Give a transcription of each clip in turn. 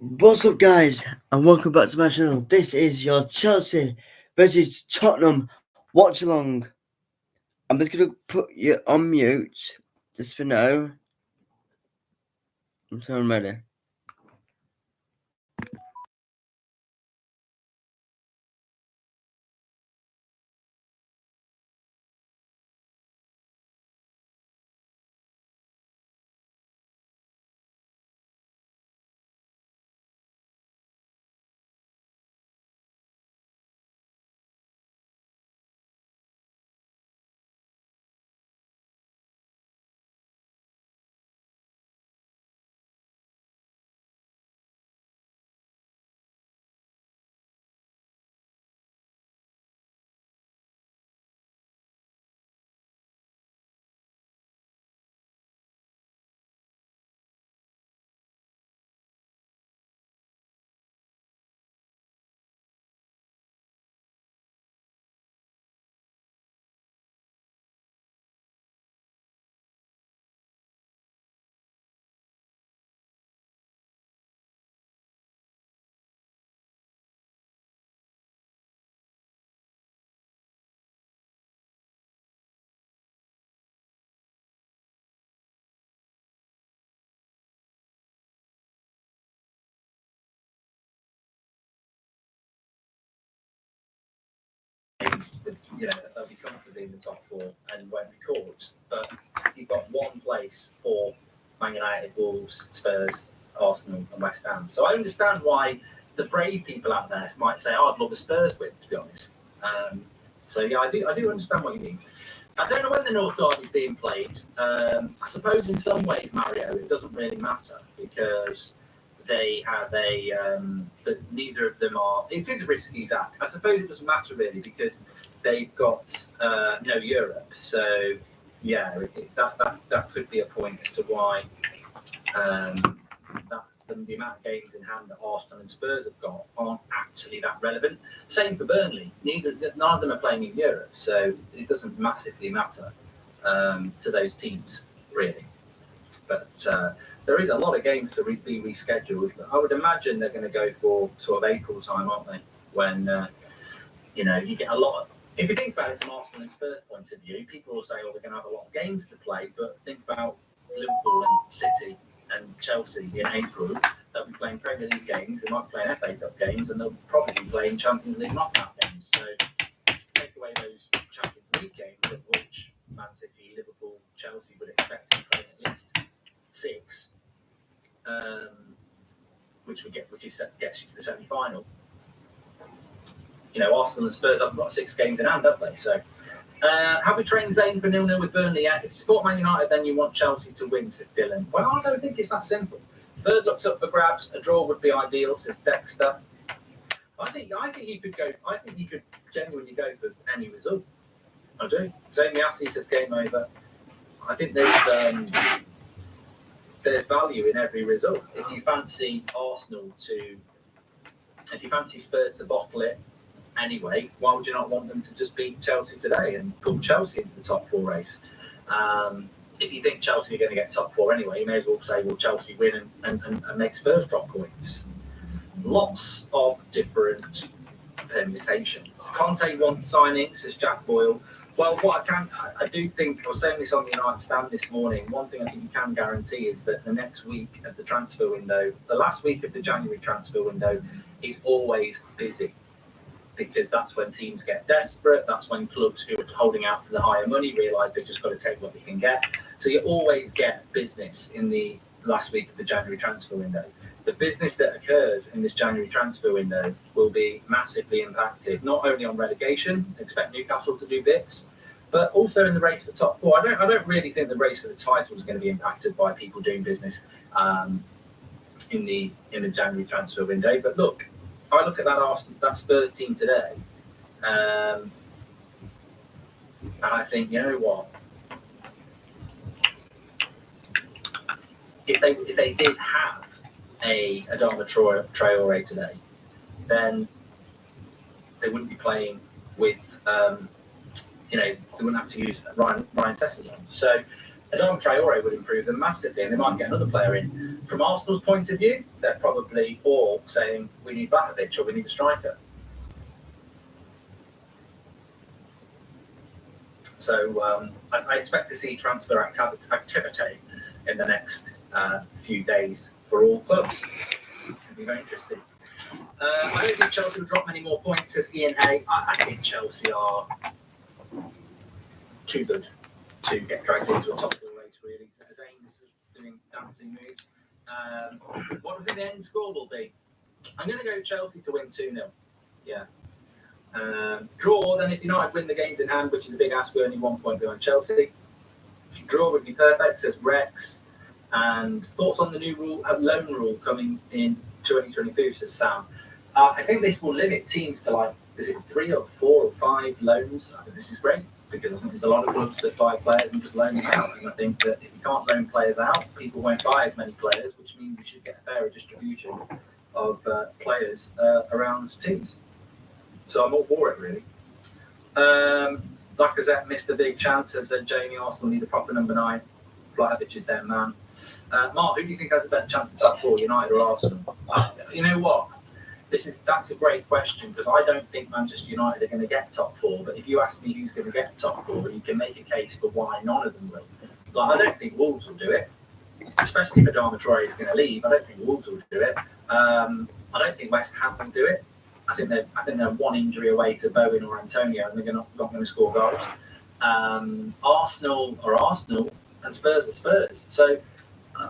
What's up, guys, and welcome back to my channel. This is your Chelsea versus Tottenham Watchalong. I'm just gonna put you on mute just for now. I'm ready. They'll be comfortably in the top four and won't be caught. But you've got one place for Man United, Wolves, Spurs, Arsenal, and West Ham. So I understand why the brave people out there might say, "Oh, I'd love a Spurs win," to be honest. I do understand what you mean. I don't know when the North Derby is being played. I suppose in some ways, Mario, it doesn't really matter because they have that neither of them are. It is a risky act. I suppose it doesn't matter really because they've got no Europe. So yeah, that could be a point as to why the amount of games in hand that Arsenal and Spurs have got aren't actually that relevant. Same for Burnley. None of them are playing in Europe, so it doesn't massively matter to those teams really. But there is a lot of games to be rescheduled. I would imagine they're going to go for sort of April time, aren't they? When you get a lot of. If you think about it from Arsenal and Spurs' point of view, people will say, "Oh, they're going to have a lot of games to play." But think about Liverpool and City and Chelsea in April. They'll be playing Premier League games. They might be playing FA Cup games, and they'll probably be playing Champions League knockout games. So take away those Champions League games, of which Man City, Liverpool, Chelsea would expect to be playing at least 6. Which gets you to the semi-final. Arsenal and Spurs have got 6 games in hand, haven't they? So, have we trained Zayn for 0-0 with Burnley yet? If you support Man United, then you want Chelsea to win, says Dylan. Well, I don't think it's that simple. Third looks up for grabs. A draw would be ideal, says Dexter. I think you could go. I think you could genuinely go for any result. I do. Zayn Yassi says game over. I think there's value in every result. If you fancy Spurs to bottle it anyway, why would you not want them to just beat Chelsea today and pull Chelsea into the top 4 race? If you think Chelsea are going to get top 4 anyway, you may as well say, well, Chelsea win and make Spurs drop points. Lots of different permutations. Conte wants signing, says Jack Boyle. Well, I do think, I was saying this on the United stand this morning, one thing I think you can guarantee is that the next week of the transfer window, the last week of the January transfer window, is always busy because that's when teams get desperate. That's when clubs who are holding out for the higher money realise they've just got to take what they can get. So you always get business in the last week of the January transfer window. The business that occurs in this January transfer window will be massively impacted, not only on relegation, expect Newcastle to do bits, but also in the race for top 4. I don't really think the race for the title is going to be impacted by people doing business in the January transfer window. But look, I look at that Spurs team today, and I think, you know what? If they did have a Adama Traore today, then they wouldn't be playing with, they wouldn't have to use Ryan Sessegnon. So Adama Traore would improve them massively, and they might get another player in. From Arsenal's point of view, they're probably all saying we need Vlahovic or we need a striker. So I expect to see transfer activity in the next few days for all clubs. It'll be very interesting. I don't think Chelsea will drop many more points, says Ian A. I think Chelsea are too good to get dragged into a top 4 race, really. Zane's doing dancing moves. What do you think the end score will be? I'm going to go Chelsea to win 2-0. Yeah. Draw, then if United win the games in hand, which is a big ask, we're only 1 point behind Chelsea. Draw would be perfect, says Rex. And thoughts on the new loan rule coming in 2022, says Sam. I think this will limit teams to like, is it 3 or 4 or 5 loans? I think this is great because I think there's a lot of clubs that buy players and just loan them out. And I think that if you can't loan players out, people won't buy as many players, which means we should get a fairer distribution of players around teams. So I'm all for it, really. Lacazette missed a big chance, as Jamie. Arsenal need a proper number 9. Vlahovic is their man. Mark, who do you think has a better chance of top 4, United or Arsenal? You know what? That's a great question because I don't think Manchester United are going to get top 4. But if you ask me who's going to get top 4, you can make a case for why none of them will. Like, I don't think Wolves will do it, especially if Adama Traore is going to leave. I don't think Wolves will do it. I don't think West Ham will do it. I think they're one injury away to Bowen or Antonio, and they're not going to score goals. Arsenal are Arsenal, and Spurs are Spurs. So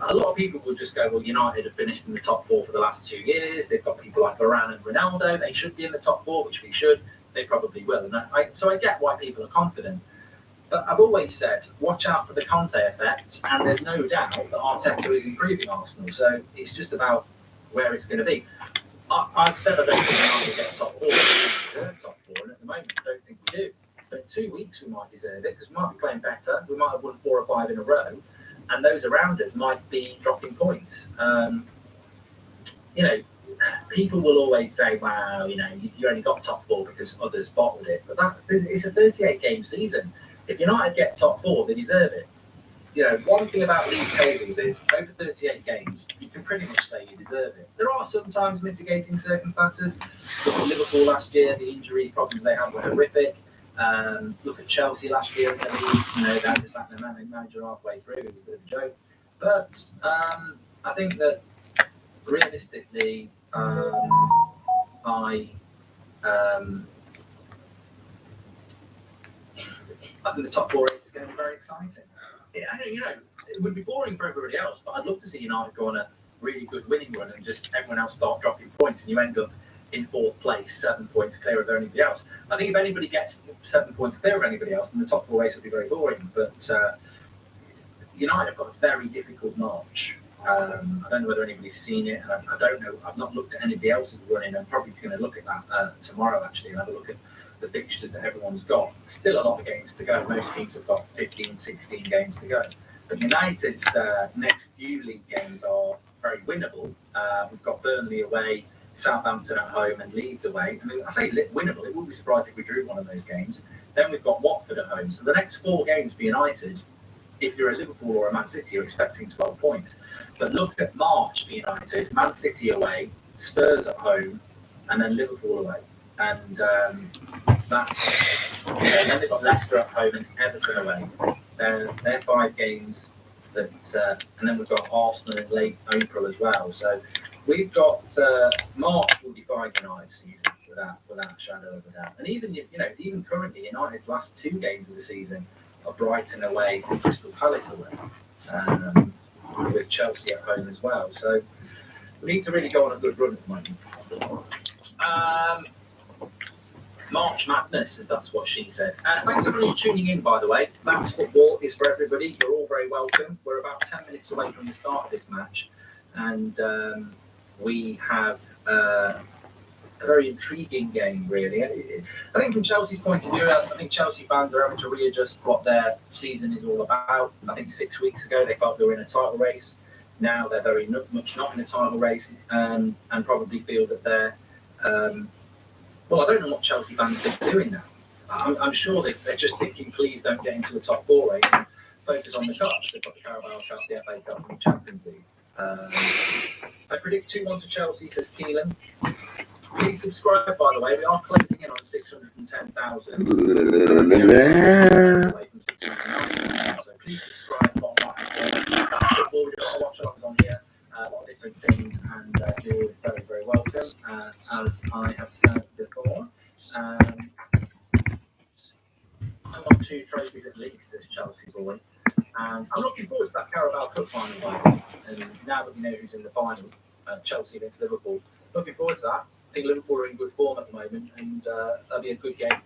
a lot of people will just go, well, United have finished in the top 4 for the last 2 years. They've got people like Varane and Ronaldo. They should be in the top 4, which we should. They probably will. And so I get why people are confident. But I've always said, watch out for the Conte effect, and there's no doubt that Arteta is improving Arsenal. So it's just about where it's going to be. I've said I don't think United will get top 4. We deserve top 4, and at the moment, I don't think we do. But in 2 weeks, we might deserve it because we might be playing better. We might have won 4 or 5 in a row. And those around us might be dropping points. People will always say, wow, you only got top 4 because others bottled it. But it's a 38-game season. If United get top 4, they deserve it. One thing about league tables is over 38 games, you can pretty much say you deserve it. There are sometimes mitigating circumstances. Look at Liverpool last year, the injury problems they had were horrific. Look at Chelsea last year in the league. They just sacked their manager halfway through. It was a bit of a joke. But I think that realistically, I think the top 4 race is going to be very exciting. It would be boring for everybody else, but I'd love to see United go on a really good winning run and just everyone else start dropping points and you end up in 4th place, 7 points clear of anybody else. I think if anybody gets 7 points clear of anybody else, then the top 4 race will be very boring. But United have got a very difficult march. I don't know whether anybody's seen it, and I don't know. I've not looked at anybody else's running. I'm probably going to look at that tomorrow, actually, and have a look at the fixtures that everyone's got. Still a lot of games to go. Most teams have got 15, 16 games to go. But United's next few league games are very winnable. We've got Burnley away, Southampton at home, and Leeds away. I mean, I say winnable. It wouldn't be surprised if we drew one of those games. Then we've got Watford at home. So the next 4 games for United, if you're a Liverpool or a Man City, you're expecting 12 points. But look at March for United: Man City away, Spurs at home, and then Liverpool away. And then they've got Leicester at home and Everton away. They're 5 games that, and then we've got Arsenal in late April as well. So we've got March will define United's season without a shadow of a doubt. And even currently, United's last 2 games of the season are Brighton away and Crystal Palace away, with Chelsea at home as well. So we need to really go on a good run at the moment. March Madness, as that's what she said. Thanks everyone who's tuning in, by the way. Max Football is for everybody. You're all very welcome. We're about 10 minutes away from the start of this match, and we have a very intriguing game, really. I think from Chelsea's point of view, I think Chelsea fans are having to readjust what their season is all about. I think 6 weeks ago they felt they were in a title race. Now they're very much not in a title race, and probably feel that they're well, I don't know what Chelsea fans are doing now. I'm sure they're just thinking, please don't get into the top 4 race and focus on the cups. They've got the Carabao Cup, the FA Cup, and the Champions League. I predict 2-1 to Chelsea, says Keelan. Please subscribe, by the way. We are closing in on 610,000. So please subscribe. Football, we've got a watch-alongs on here. A lot of different things, and you're very, very welcome. As I have said before, I want 2 trophies at least, says Chelsea boy. And I'm looking forward to that Carabao Cup final. And now that we know who's in the final, Chelsea against Liverpool, looking forward to that. I think Liverpool are in good form at the moment, and that'll be a good game.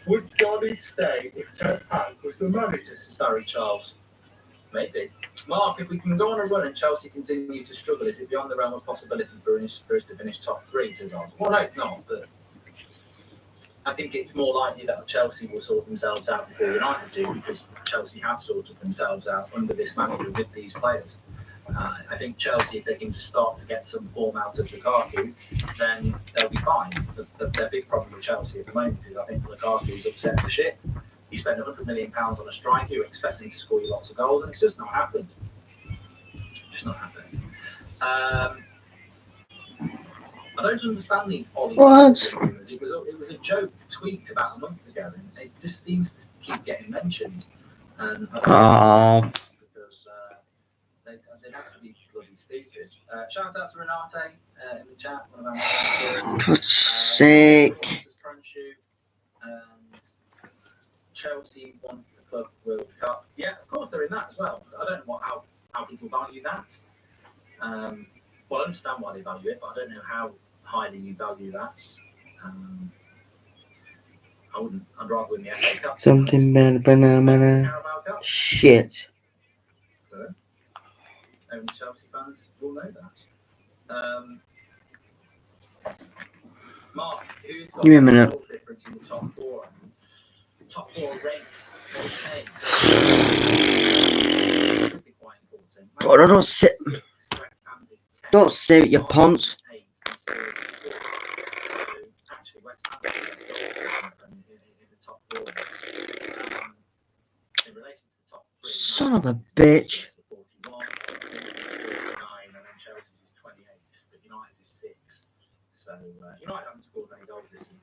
Would Johnny stay if Ted Hank was the manager, says Barry Charles? Maybe. Mark, if we can go on a run and Chelsea continue to struggle, is it beyond the realm of possibility for us to finish top 3? Well, no, it's not, but I think it's more likely that Chelsea will sort themselves out before United do, because Chelsea have sorted themselves out under this manager with these players. I think Chelsea, if they can just start to get some form out of Lukaku, then they'll be fine. The big problem with Chelsea at the moment is I think Lukaku's upset the shit. You spend £100 million on a striker, you're expecting to score you lots of goals, and it's just not happened. Just not happening. I don't understand these Ollie. What? It was a joke tweet about a month ago, and it just seems to keep getting mentioned. And because they have to be bloody stupid. Shout out to Renate in the chat. One of our God's sake. Chelsea won the Club World Cup. Yeah, of course they're in that as well. I don't know how people value that. Well, I understand why they value it, but I don't know how highly you value that. I wouldn't. I'd rather win the FA Cup. Something bad, banana. Shit. Good. Only Chelsea fans will know that. Mark, who's got Give me a minute. the difference in the top 4? Top 4 race. Okay. Could be quite important. God, don't sit. Don't sit with your pants. Actually, West Ham in the top 4. In relation to the top 3. Son of a bitch. 41, 49, and then Chelsea's is 28, but United's is 6. So United haven't scored any goals this season.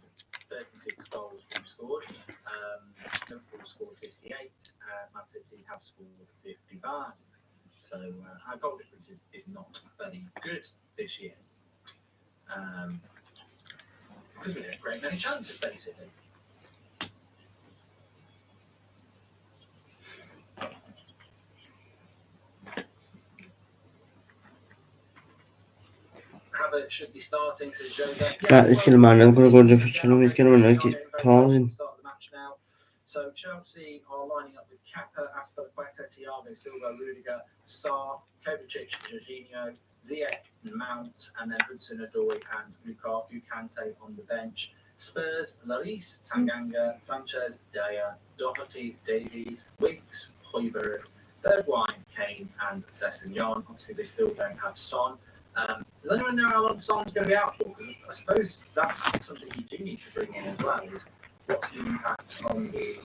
36 goals we've scored. Liverpool scored 58. Man City have scored 55. So our goal difference is not very good this year. Because we don't create many chances, basically. Havertz should be starting, says Jose. Right, it's gonna matter. I'm gonna go to a different channel. It's gonna matter. Keep pausing. Start the match now. So Chelsea are lining up with Kappa, Aspilicueta, Thiago Silva, Rudiger, Sarr, Kovacic, Jorginho, Ziyech, Mount, and then Hudson-Odoi and Lukaku, Kante on the bench. Spurs, Lloris, Tanganga, Sanchez, Daya, Doherty, Davies, Winks, Højbjerg, Bergwijn, Kane, and Sessegnon. Obviously, they still don't have Son. Does anyone know how long Son's going to be out for? Because I suppose that's something you do need to bring in as well. Is what's the impact on the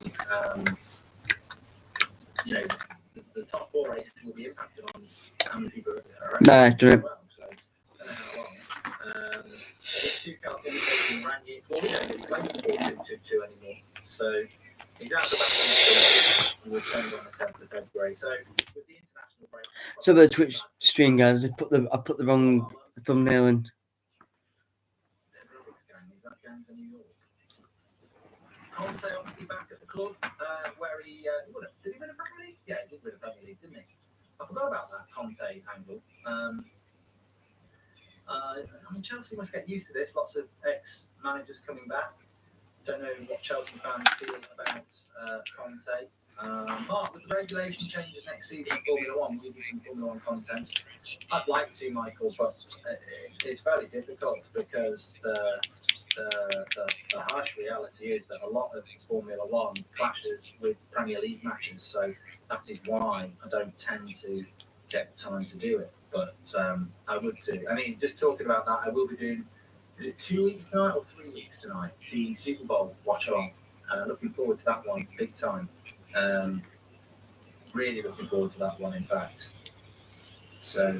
the top 4 races will be impacted on how many people are around as well. So I don't know how long. There's 2 California in Rangi. Well, we don't really play 4-2-2 anymore. So he's out of the back. He returned on the 10th of February. So with the international break. So the Twitch stream, guys, I put the wrong thumbnail in. Conte obviously back at the club, where he did he win a Premier League? Yeah, he did win a Premier League, didn't he? I forgot about that Conte angle. I mean, Chelsea must get used to this. Lots of ex-managers coming back. Don't know what Chelsea fans feel about Conte. Mark, with the regulation changes next season in Formula 1, will you do some Formula 1 content? I'd like to, Michael, but it's fairly difficult because the harsh reality is that a lot of Formula 1 clashes with Premier League matches, so that is why I don't tend to get time to do it. But I would do. I mean, just talking about that, I will be doing, is it 2 weeks tonight or 3 weeks tonight? The Super Bowl Watchalong. Looking forward to that one, big time. Really looking forward to that one, in fact. So,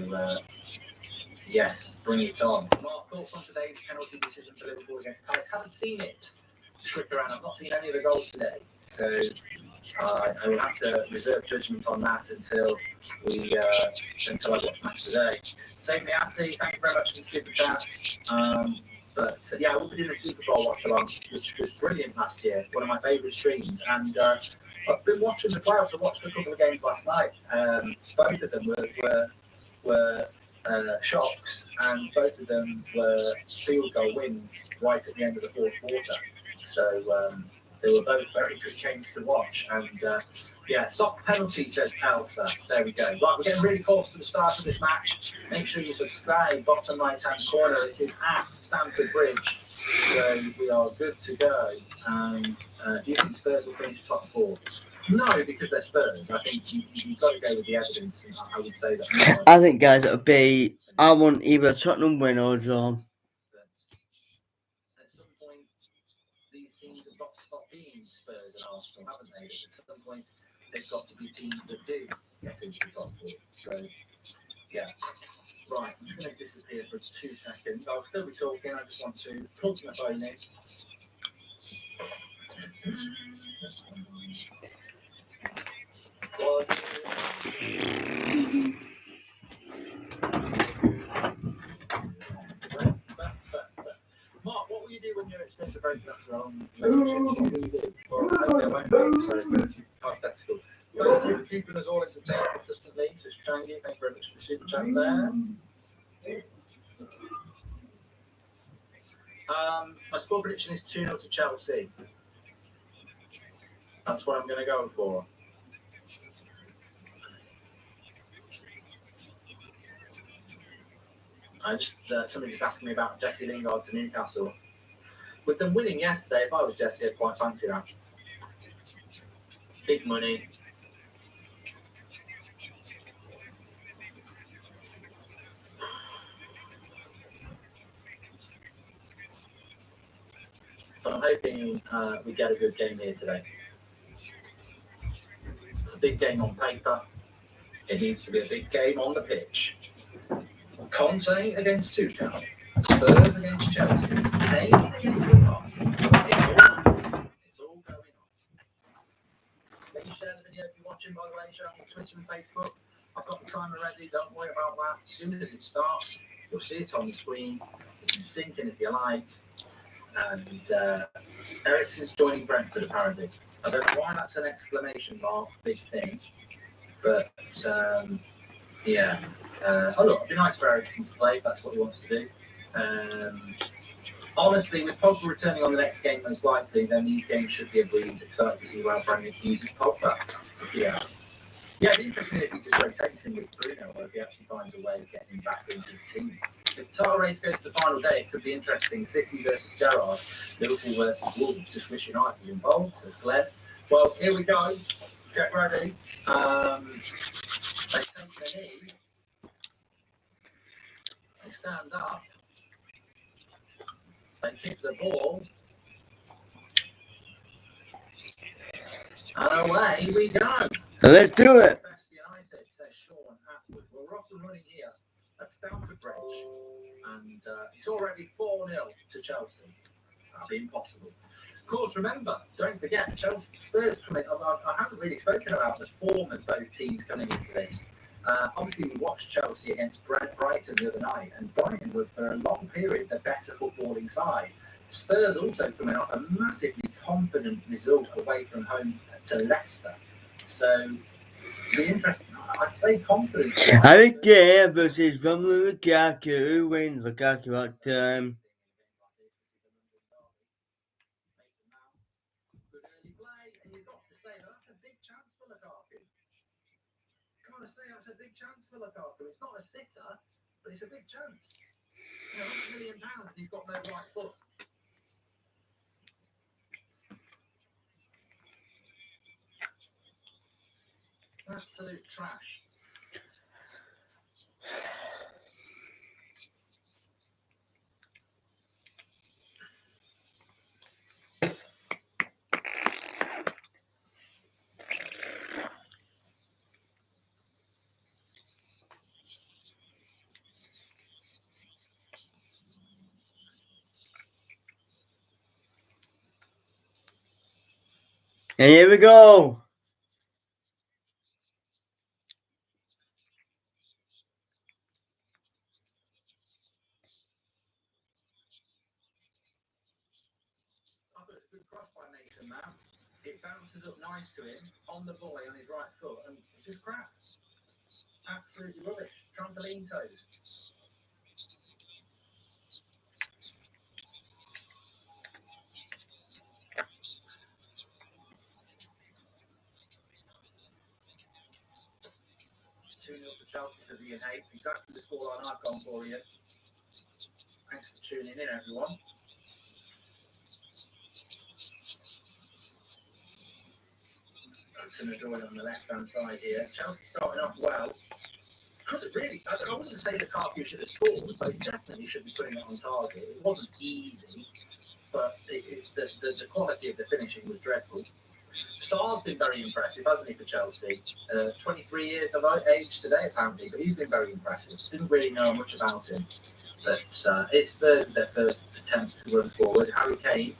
yes, bring it on. Mark, thoughts on today's penalty decision for Liverpool against Palace? Haven't seen it trick around. I've not seen any of the goals today. So I will have to reserve judgment on that until I watch match today. Same Miati, thank you very much for the super chat. Yeah, I will be doing a Super Bowl watch along, which was brilliant last year. One of my favourite streams, and I've been watching the playoffs. I watched a couple of games last night. Both of them were shocks, and both of them were field goal wins right at the end of the fourth quarter. So they were both very good games to watch. And soft penalty, says Elsa. There we go. Right, we're getting really close to the start of this match. Make sure you subscribe. Bottom right hand corner, it is at Stamford Bridge. So we are good to go. And do you think Spurs will finish top four? No, because they're Spurs. I think you've got to go with the evidence. And I would say that. I think, guys, it'll be. I want either Tottenham win or draw. At some point, these teams have got to stop being Spurs and Arsenal, haven't they? At some point, they've got to be teams that do get into the top four. So, yeah. Right, I'm just going to disappear for 2 seconds. I'll still be talking. I just want to plug my phone in. Mark, what will you do when you're experiencing a breakup after a long relationship? What will you do? Well, I won't be, so hypothetical. Thank you for keeping us all entertained consistently. So, Changi, thank you very much for the super chat there. My score prediction is 2-0 to Chelsea. That's what I'm going to go for. Somebody just asking me about Jesse Lingard to Newcastle. With them winning yesterday, if I was Jesse, I'd quite fancy that. Big money. So I'm hoping we get a good game here today. It's a big game on paper. It needs to be a big game on the pitch. Conte against Tuchel. Spurs against Chelsea. Kane against Liverpool. It's all going on. Please share the video if you're watching, by the way. Share it on Twitter and Facebook. I've got the timer ready. Don't worry about that. As soon as it starts, you'll see it on the screen. You can sync in if you like. And Ericsson's joining Brentford, apparently. I don't know why that's an exclamation mark, big thing. But, yeah. Look, it'd be nice for Ericsson to play if that's what he wants to do. Honestly, with Pogba returning on the next game most likely, then the game should be agreed. Excited to see how Brandon uses Pogba. Yeah. Yeah, it'd be interesting if he just rotates him with Bruno, or if he actually finds a way of getting him back into the team. If the title race goes to the final day, it could be interesting. City versus Gerrard, Liverpool versus Wolves. Just wishing I was involved, says Glenn. Well, here we go. Get ready. They take the knee. They stand up. They kick the ball. And away we go. Let's do it. United, says Sean Atwood. We're off and running here at Stamford Bridge. And it's already 4-0 to Chelsea. That'd be impossible. Of course, remember, don't forget, Chelsea Spurs coming. I haven't really spoken about the form of both teams coming into this. Obviously, we watched Chelsea against Brighton the other night, and Brighton were for a long period the better footballing side. Spurs also coming off a massively confident result away from home to Leicester. So, be interesting. I'd say confident. I think versus Romelu Lukaku. Who wins? Lukaku at Good early play, and you've got to say that's a big chance for Lukaku. Got to say that's a big chance for Lukaku. It's not a sitter, but it's a big chance. You know, £100 million, and he's got no right foot. Absolute trash. And here we go. It's good cross by Mason Mount. It bounces up nice to him on the volley on his right foot, and it's just crap. Absolutely rubbish. Trampoline toes. Two 0 for Chelsea, says Ian Hay. Exactly the scoreline I've gone for you. Thanks for tuning in, everyone. That's an Adroit on the left-hand side here. Chelsea starting off well. Really, I wouldn't say the Lukaku should have scored, but he definitely should be putting it on target. It wasn't easy, but the quality of the finishing was dreadful. Sarr's been very impressive, hasn't he, for Chelsea? 23 years of age today, apparently, but he's been very impressive. Didn't really know much about him. But it's their first attempt to run forward. Harry Kane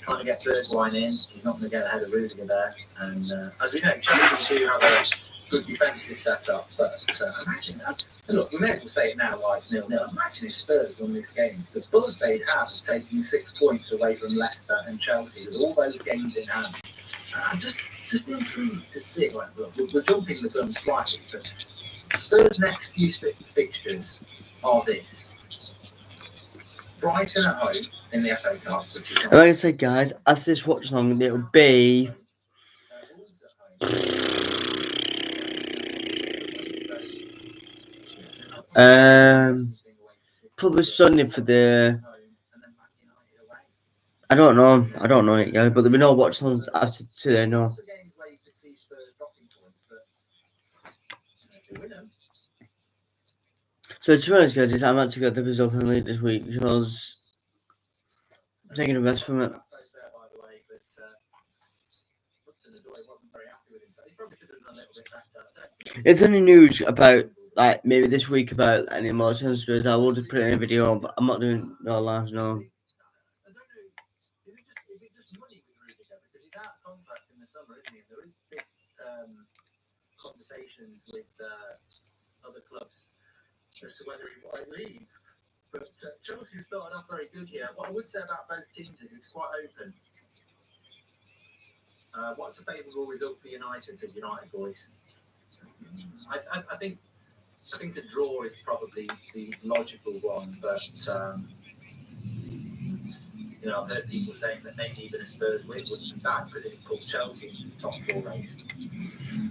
trying to get Bergwijn in. He's not going to get ahead of Rudiger there. And as we know, Chelsea do have a good defensive setup. But imagine that. Look, we may as well say it now while it's 0-0. Imagine if Spurs won this game. The buzz they'd have taking 6 points away from Leicester and Chelsea with all those games in hand. I'm just intrigued to see. Like, look, we're jumping the gun slightly, but Spurs' next few fixtures are this. Brighton at home in the FA Cup, which is And like I said, guys, as this watch along, it'll be probably Sunday for the. I don't know it, guys, but there'll be no watch alongs after today, no. So to be honest, guys, I'm actually got the result open late this week because I'm taking the best from it. If there's any news about, like, maybe this week about any more transfers, I will just put it in a video, but I'm not doing no lives, no. Is it just money with Rudiger? Because he's out of contract in the summer, isn't he? And there is big conversations with other clubs as to whether he might leave. But Chelsea started off very good here. What I would say about both teams is it's quite open. What's a favourable result for United, says United boys? I think a draw is probably the logical one, but I've heard people saying that maybe even a Spurs win wouldn't be bad because it would pull Chelsea into the top 4 race.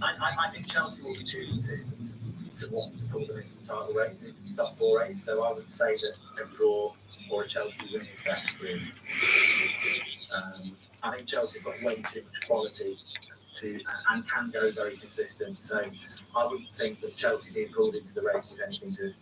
I think Chelsea will be too consistent to want to pull them into the title race, into the top 4 race. So I would say that a draw or a Chelsea win is best, really. I think Chelsea have got way too much quality and can go very consistent. So I would think that Chelsea being pulled into the race is anything good.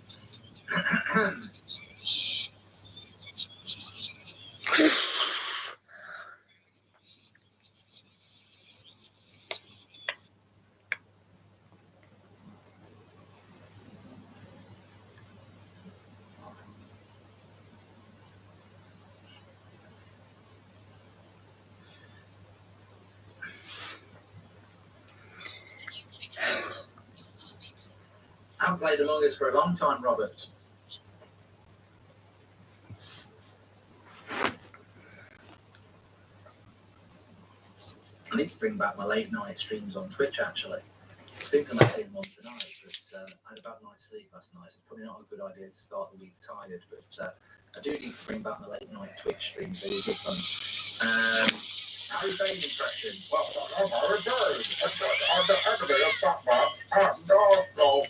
I haven't played Among Us for a long time, Robert. I need to bring back my late night streams on Twitch, actually. I was thinking about doing one tonight, but I had a bad night's sleep last night, so probably not a good idea to start the week tired. But I do need to bring back my late night Twitch streams. They were good fun. Harry Kane impression. Well, Harry Kane. I'm the enemy of Batman. And Arsenal.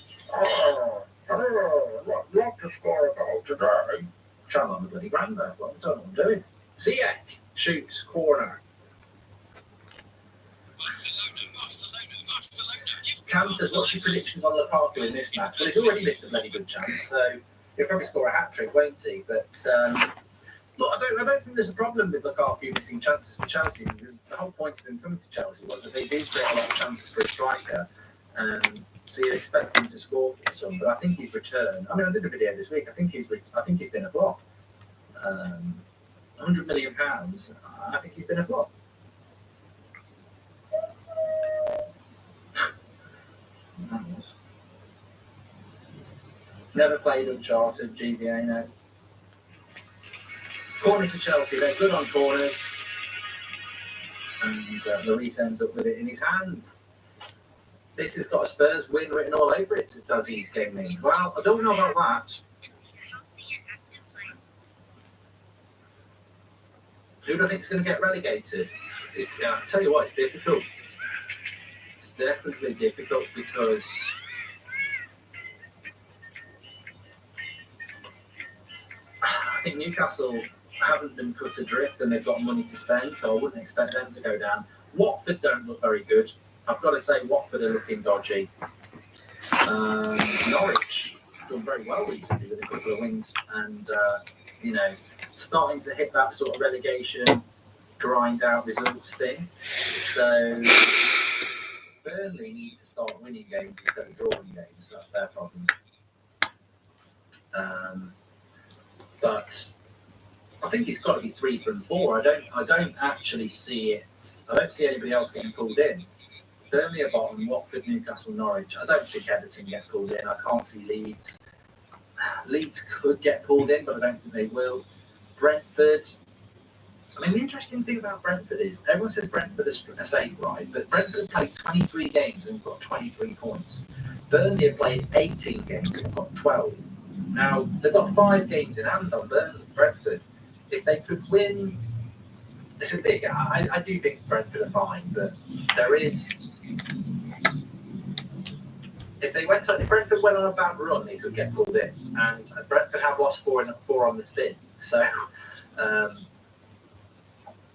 Love to score a goal today. Channel on the bloody granddad. Well, I don't know what I'm doing. Ziyech shoots corner. Cam says, what's your predictions on Lukaku in this match? Well, he's already missed a bloody good chance, so he'll probably score a hat-trick, won't he? But, look, I don't think there's a problem with Lukaku missing chances for Chelsea, because the whole point of him coming to Chelsea was that they did create a lot of chances for a striker, so you'd expect him to score for some, but I think his return, I did a video this week, I think he's been a flop. £100 million, I think he's been a flop. Never played Uncharted, GBA, no. Corner to Chelsea, they're good on corners. And Lloris ends up with it in his hands. This has got a Spurs win written all over it, says Dazzy's Gaming. Well, I don't know about that. Who do I think is going to get relegated? I'll tell you what, it's difficult. It's definitely difficult because I think Newcastle haven't been cut adrift and they've got money to spend, so I wouldn't expect them to go down. Watford don't look very good. I've got to say Watford are looking dodgy. Norwich done very well recently with a couple of wins and, starting to hit that sort of relegation, grind out results thing. So Burnley need to start winning games instead of drawing games. That's their problem. But I think it's got to be 3 from 4. I don't actually see it. I don't see anybody else getting pulled in. Burnley are bottom, Watford, Newcastle, Norwich. I don't think Everton get pulled in. I can't see Leeds. Leeds could get pulled in, but I don't think they will. Brentford. I mean, the interesting thing about Brentford is everyone says Brentford are safe, right? But Brentford have played 23 games and got 23 points. Burnley have played 18 games and got 12. Now, they've got 5 games in hand on Brentford. If they could win, it's a big. I do think Brentford are fine, but there is. If Brentford went on a bad run, they could get pulled in, and Brentford have lost 4 on the spin. So,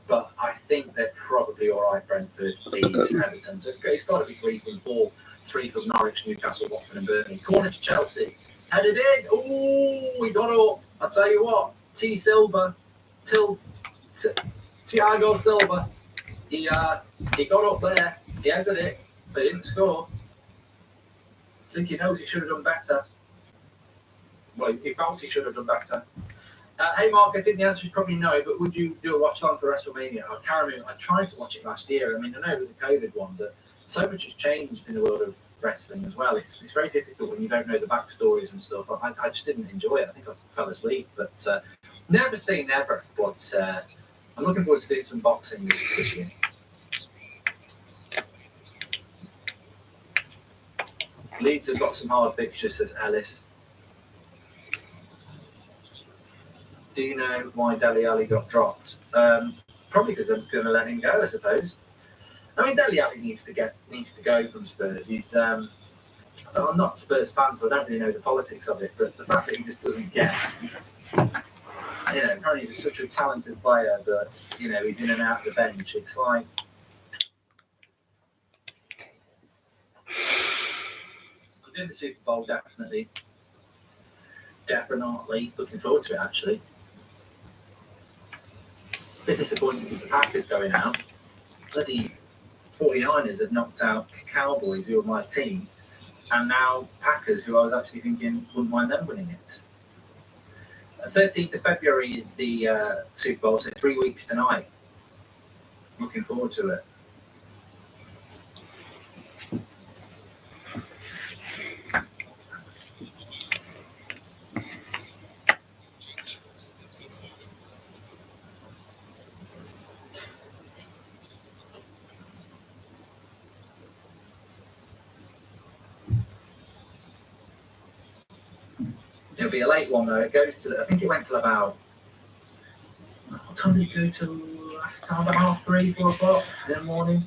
but I think they're probably all right. Brentford, Leeds, Everton. So it's got to be 3 from 4. 3 from Norwich, Newcastle, Watford, and Burnley. Corner to Chelsea, headed in. Oh, we got up. I tell you what, Thiago Silva. He got up there. He headed it, but he didn't score. I think he knows he should have done better. Well, he felt he should have done better. Hey, Mark, I think the answer is probably no, but would you do a watch-along for WrestleMania? I tried to watch it last year. I mean, I know it was a COVID one, but so much has changed in the world of wrestling as well. It's very difficult when you don't know the backstories and stuff. I just didn't enjoy it. I think I fell asleep, but never say never. But I'm looking forward to doing some boxing this year. Leeds have got some hard fixtures, says Ellis. Do you know why Dele Alli got dropped? Probably because they're going to let him go, I suppose. I mean, Dele Alli needs to go from Spurs. I'm not a Spurs fan, so I don't really know the politics of it. But the fact that he just doesn't get, apparently he's such a talented player that he's in and out of the bench. It's like. Doing the Super Bowl, definitely. Looking forward to it, actually. A bit disappointed with the Packers going out. Bloody 49ers have knocked out Cowboys, who are my team, and now Packers, who I was actually thinking wouldn't mind them winning it. 13th of February is the Super Bowl, so 3 weeks tonight. Looking forward to it. It'll be a late one though. It goes to, I think it went till about, what time did it go till last time? About 3, 4 o'clock in the morning.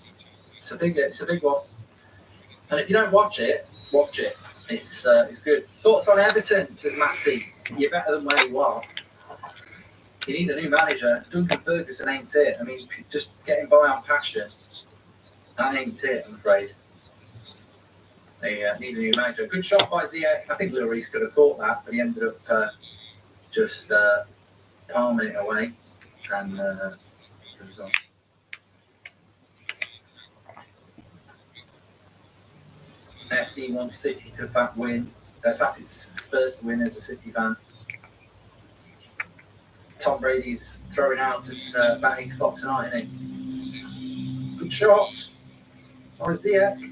It's a big one. And if you don't watch it, watch it. It's good. Thoughts on Everton, says Matty. You're better than where you are. You need a new manager. Duncan Ferguson ain't it. I mean, just getting by on passion. That ain't it, I'm afraid. They need a new manager. Good shot by Ziyech. I think Lloris could have caught that, but he ended up just palming it away. And goes on. FC wants City to win. Spurs to win as a City fan. Tom Brady's throwing out at about 8 o'clock tonight, isn't he? Good shot. Or Ziyech.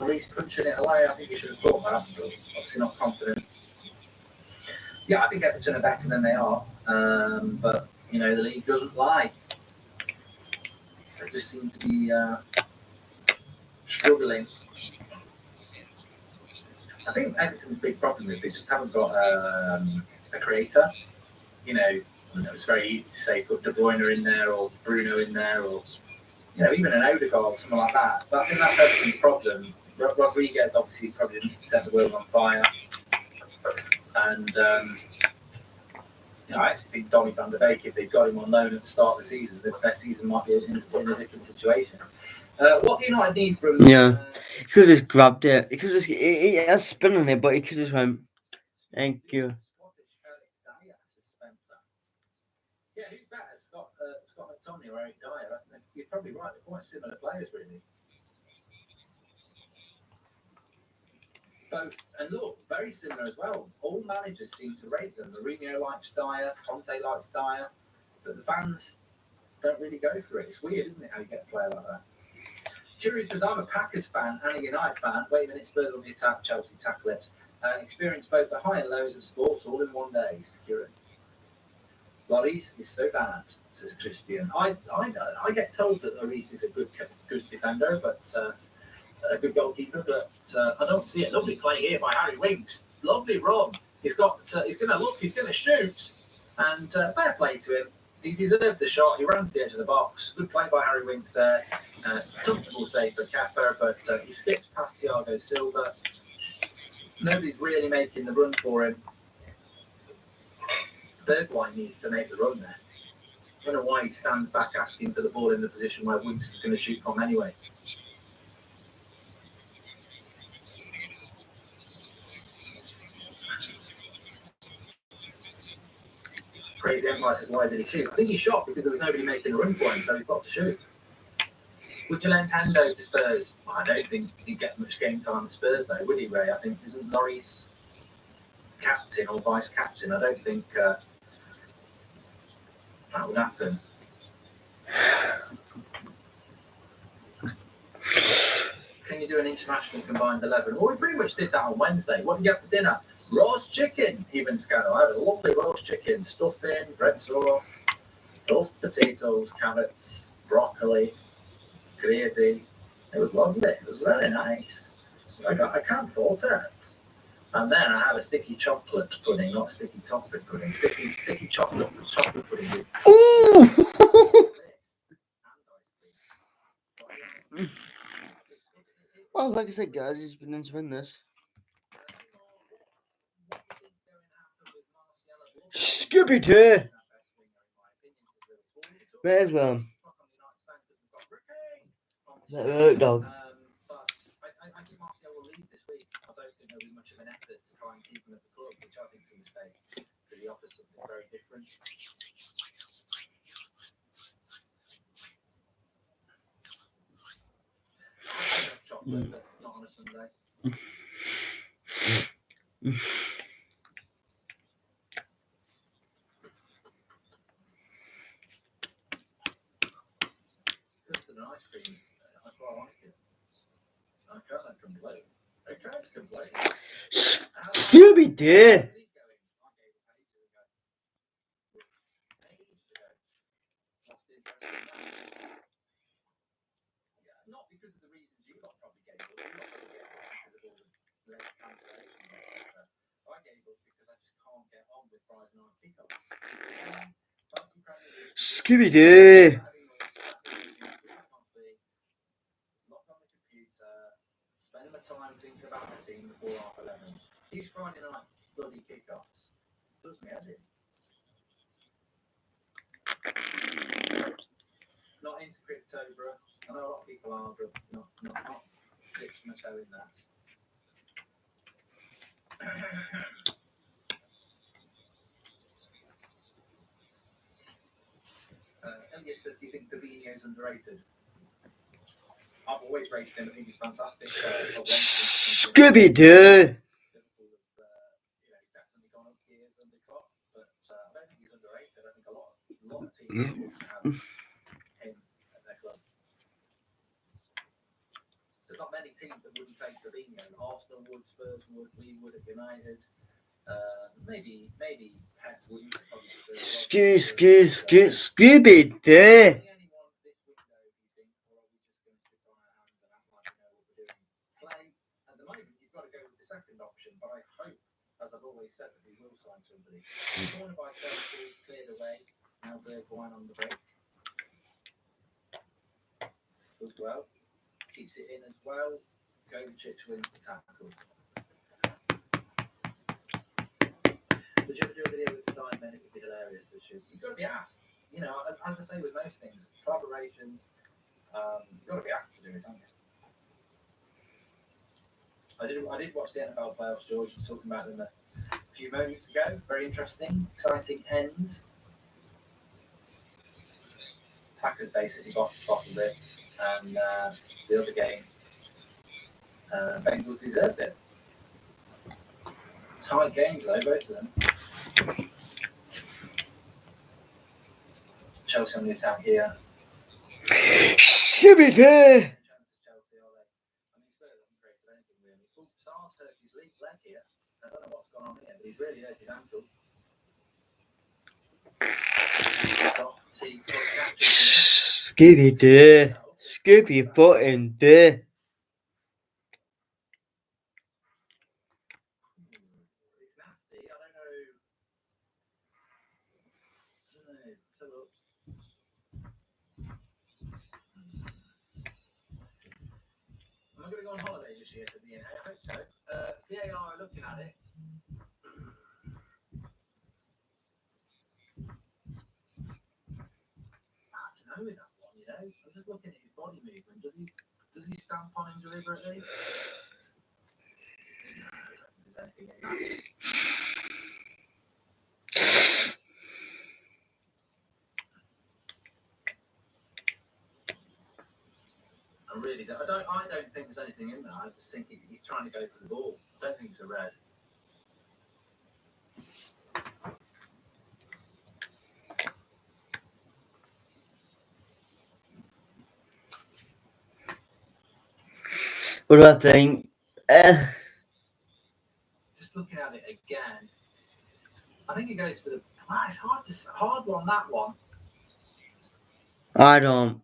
Lloris punching it away. I think he should have caught that, but obviously not confident. Yeah, I think Everton are better than they are, but the league doesn't lie. They just seem to be struggling. I think Everton's big problem is they just haven't got a creator. It's very easy to say put De Bruyne in there or Bruno in there or even an Odegaard or something like that. But I think that's Everton's problem. Rodriguez obviously probably didn't set the world on fire, and I actually think Donny van der Beek, if they'd got him on loan at the start of the season, the best season might be in a different situation. What do United need from? Yeah, he could have just grabbed it. He could have just he has spin on it, but he could have just went. Thank you. Yeah, who's better, Scott McTominay or Eric Dyer? You're probably right. They're quite similar players, really. Both, and look, very similar as well. All managers seem to rate them. Mourinho likes Dyer, Conte likes Dyer, but the fans don't really go for it. It's weird, isn't it, how you get a player like that? Curious says, I'm a Packers fan and a United fan. Wait a minute, Spurs on the attack, Chelsea tackle it. Experienced both the high and lows of sports all in one day, security. Lloris is so bad, says Christian. I get told that Lloris is a good defender, but a good goalkeeper, but I don't see it. Lovely play here by Harry Winks. Lovely run. He's going to shoot, and fair play to him. He deserved the shot. He ran to the edge of the box. Good play by Harry Winks there. Comfortable save for Kappa, but he skips past Thiago Silva. Nobody's really making the run for him. Bergwijn needs to make the run there. I don't know why he stands back asking for the ball in the position where Winks was going to shoot from anyway. Crazy Empire says, why did he shoot? I think he shot because there was nobody making a run for him, so he's got to shoot. Would you lend Hendo to Spurs? I don't think he'd get much game time at Spurs, though, would he, Ray? I think, isn't Lloris captain or vice captain? I don't think that would happen. Can you do an international combined 11? Well, we pretty much did that on Wednesday. What did you have for dinner? Roast chicken, even Scano. I had a lovely roast chicken, stuffing, bread sauce, roast potatoes, carrots, broccoli, gravy. It was lovely. It was very nice. I can't fault it. And then I had a sticky chocolate pudding, not a sticky toffee pudding. Sticky chocolate pudding. Ooh! Well, like I said, guys, he's been enjoying this. Scooby-Doo! May as well. That dog. But I think Martial will leave this week. I don't think there'll be much of an effort to try and keep him at the club, which I think is a mistake, because he offers something very different. Chocolate, but not on a Sunday. Custard and ice cream, I quite like it. I can't complain. Scooby-Doo! Not because of the reasons you got probably gave up. You got probably gave up because of all the late cancellations, etc. I gave up because I just can't get on with Friday night pickups. Scooby-Doo! Lock on the computer, spend my time thinking about the team before 11:30. These Friday night bloody kickoffs does me head in. Not into crypto, bro. I know a lot of people are, but not dipped my toe in that. Elliot says, do you think Fabinho's underrated? I've always rated him. I think he's fantastic. Scooby-Doo! He's definitely gone up years under Klopp, but I don't think he's underrated. I think a lot of teams have him at their club. There's not many teams that wouldn't take Arsenal would, Spurs would, we would at United. Maybe Pep wouldn't. Scooby Doo. Anyone this window, do you think, or are we just going to sit on our hands and act like we know what we're doing? Play at the moment, you've got to go with the second option, but I hope, as I've always said, that we will sign somebody. Corner by Chelsea, cleared away. Now Bergwijn on the break. As well, keeps it in as well. Kovacic wins the tackle. Would you ever do a video with the side men? It would be hilarious. You've got to be asked. You know, as I say with most things, collaborations, you've got to be asked to do it, haven't you? I did watch the NFL playoffs, George. You were talking about them a few moments ago. Very interesting, exciting ends. Packers basically bottled it, and the other game, Bengals deserved it. Tight games though, both of them. Chelsea on the attack here. Scooby Doo. Chelsea, are they? I mean, Spurs haven't created anything really. Oh, Sar's hurt his leg here. I don't know what's gone on here, but he's really hurt his ankle. Scooby Doo. Scooby fucking Doo. It's nasty. I don't know. Let's have a look. Am I going to go on holiday this year to the DNA? I hope so. VAR are looking at it. I don't know with that one, you know. I'm just looking at his body movement. Does he stamp on him deliberately? No, I don't think there's anything in that. I don't think there's anything in there. I just think he's trying to go for the ball. I don't think it's a red. What do I think? Just looking at it again, I think he goes for the. It's hard one, that one. I don't.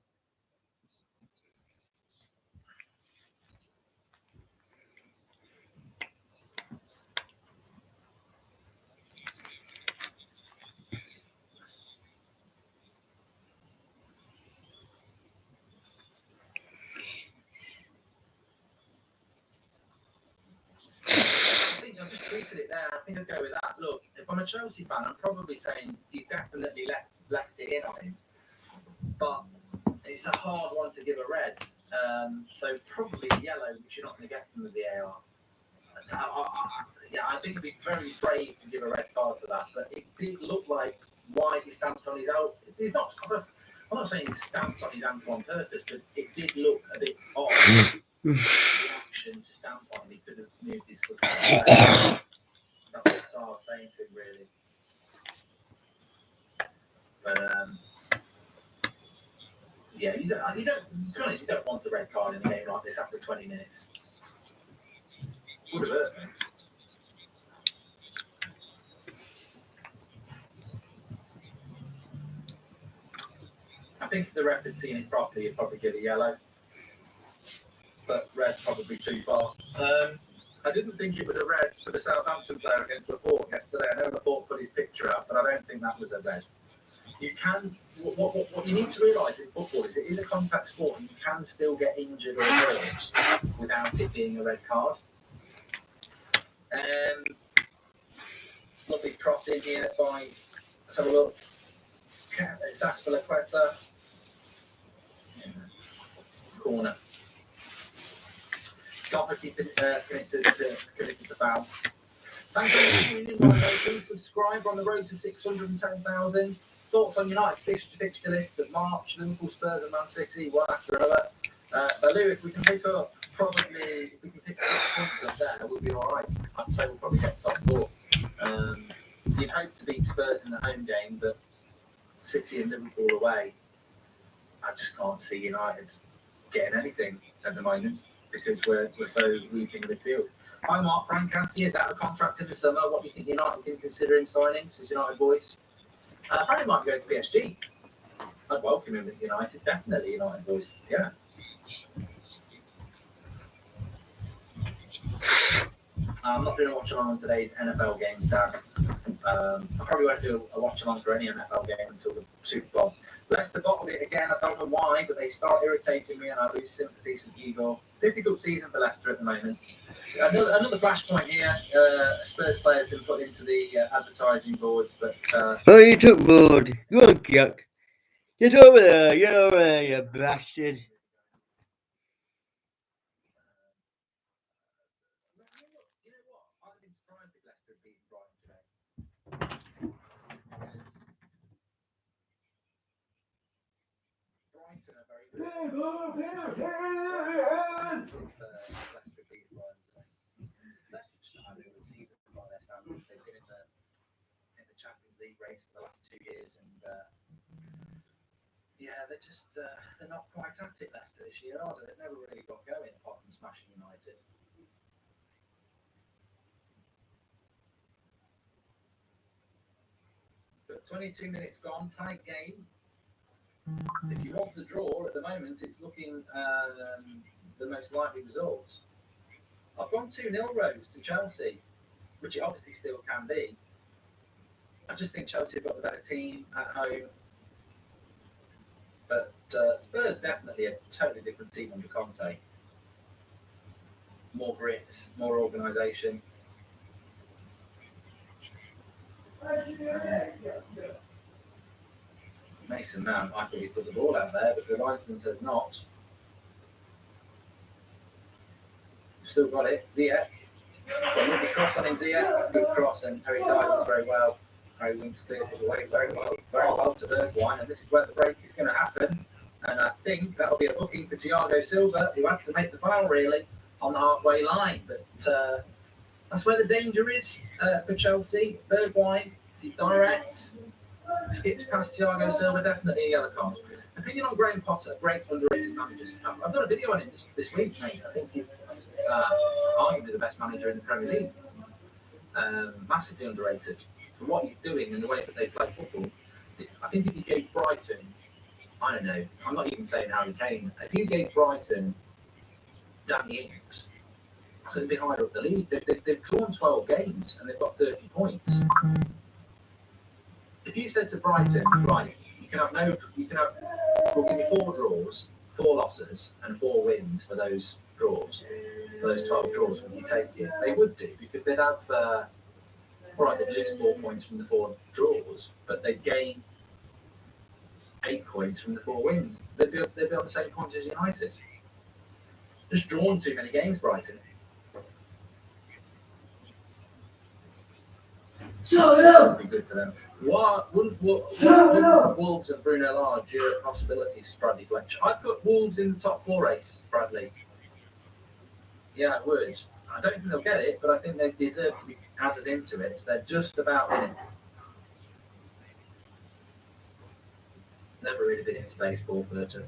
I've just tweeted it there. I think I'd go with that. Look, if I'm a Chelsea fan, I'm probably saying he's definitely left it in on him. But it's a hard one to give a red. So probably yellow, which you're not going to get from the VAR. I think it'd be very brave to give a red card for that. But it did look like why he stamped on his ankle. He's not. I'm not saying he stamped on his ankle on purpose, but it did look a bit odd. The action to stamp on him, he could have moved his foot. That's what Sar's saying to him, really. But you don't. To be honest, you don't want a red card in a game like this after 20 minutes. Would have hurt me. I think if the ref had seen it properly, he'd probably give a yellow. But red probably too far. I didn't think it was a red for the Southampton player against Laporte yesterday. I know Laporte put his picture up, but I don't think that was a red. You can. What you need to realise in football is it is a contact sport, and you can still get injured or hurt without it being a red card. Lovely cross in here by. Let's have a look. It's Aspilicueta. Corner. Doherty connected the foul. Thanks for tuning in. Please subscribe. We're on the road to 610,000. Thoughts on United's fixture list of March, Liverpool, Spurs, and Man City, one after another. But Lou, if we can pick 6 points up there, we'll be all right. I'd say we'll probably get top 4. You'd hope to beat Spurs in the home game, but City and Liverpool away, I just can't see United getting anything at the moment because we're so weak in the midfield. Hi, Mark Francasti is out of contract in the summer. What do you think United can consider him signing? This is United voice. Apparently, might go to PSG. I'd welcome him at United. Definitely United voice. Yeah. I'm not doing a watch along on today's NFL game, Dan. I probably won't do a watch along for any NFL game until the Super Bowl. Leicester bottled it again. I don't know why, but they start irritating me and I lose sympathy for Igor. Difficult season for Leicester at the moment. Another flashpoint here. Spurs player has been put into the advertising boards, but. Oh, you took board. You on, Yuck. Get over there, you bastard. You know what? I'd have been surprised if Leicester had beaten Brighton today. Brighton are very good. Leicester beat Brighton today. Leicester just not having a good season by their standards. They've been in the Champions League race for the last 2 years, and yeah, they're not quite at it, Leicester, this year, are they? They've never really got going apart from smashing United. But 22 minutes gone, tight game. If you want the draw at the moment, it's looking the most likely results. I've gone 2-0 Rose to Chelsea, which it obviously still can be. I just think Chelsea have got the better team at home. But Spurs definitely a totally different team under Conte. More grit, more organisation. Mason Mount, I thought he put the ball out there, but the linesman says not. Still got it. Ziyech. Got a cross on him, Ziyech. Good cross, and Harry Dyer very well. Harry Winks clears it away very well to Bergwijn, and this is where the break is going to happen. And I think that'll be a booking for Thiago Silva, who had to make the foul really on the halfway line. But that's where the danger is for Chelsea. Bergwijn, he's direct. Skipped past Thiago Silva, definitely a yellow card. Opinion on Graham Potter, great underrated managers. I've done a video on him this week, mate. I think he's arguably the best manager in the Premier League. Massively underrated for what he's doing and the way that they play football. I think if he gave Brighton, I don't know, I'm not even saying Harry Kane, if you gave Brighton Danny Ings, I think they'd be higher up the league. They've drawn 12 games and they've got 30 points. If you said to Brighton, right, we'll give you 4 draws, 4 losses, and 4 wins for those draws, for those 12 draws, would you take it? They would do, because they'd have, they'd lose 4 points from the 4 draws, but they'd gain 8 points from the 4 wins. They'd be on the same points as United. Just drawn too many games, Brighton. So that would be good for them. Wouldn't Wolves and Bruno Lage are possibilities, Bradley Fletcher? I'd put Wolves in the top 4 race, Bradley. Yeah, I would. I don't think they'll get it, but I think they deserve to be added into it. They're just about in it. Never really been into baseball, Fletcher.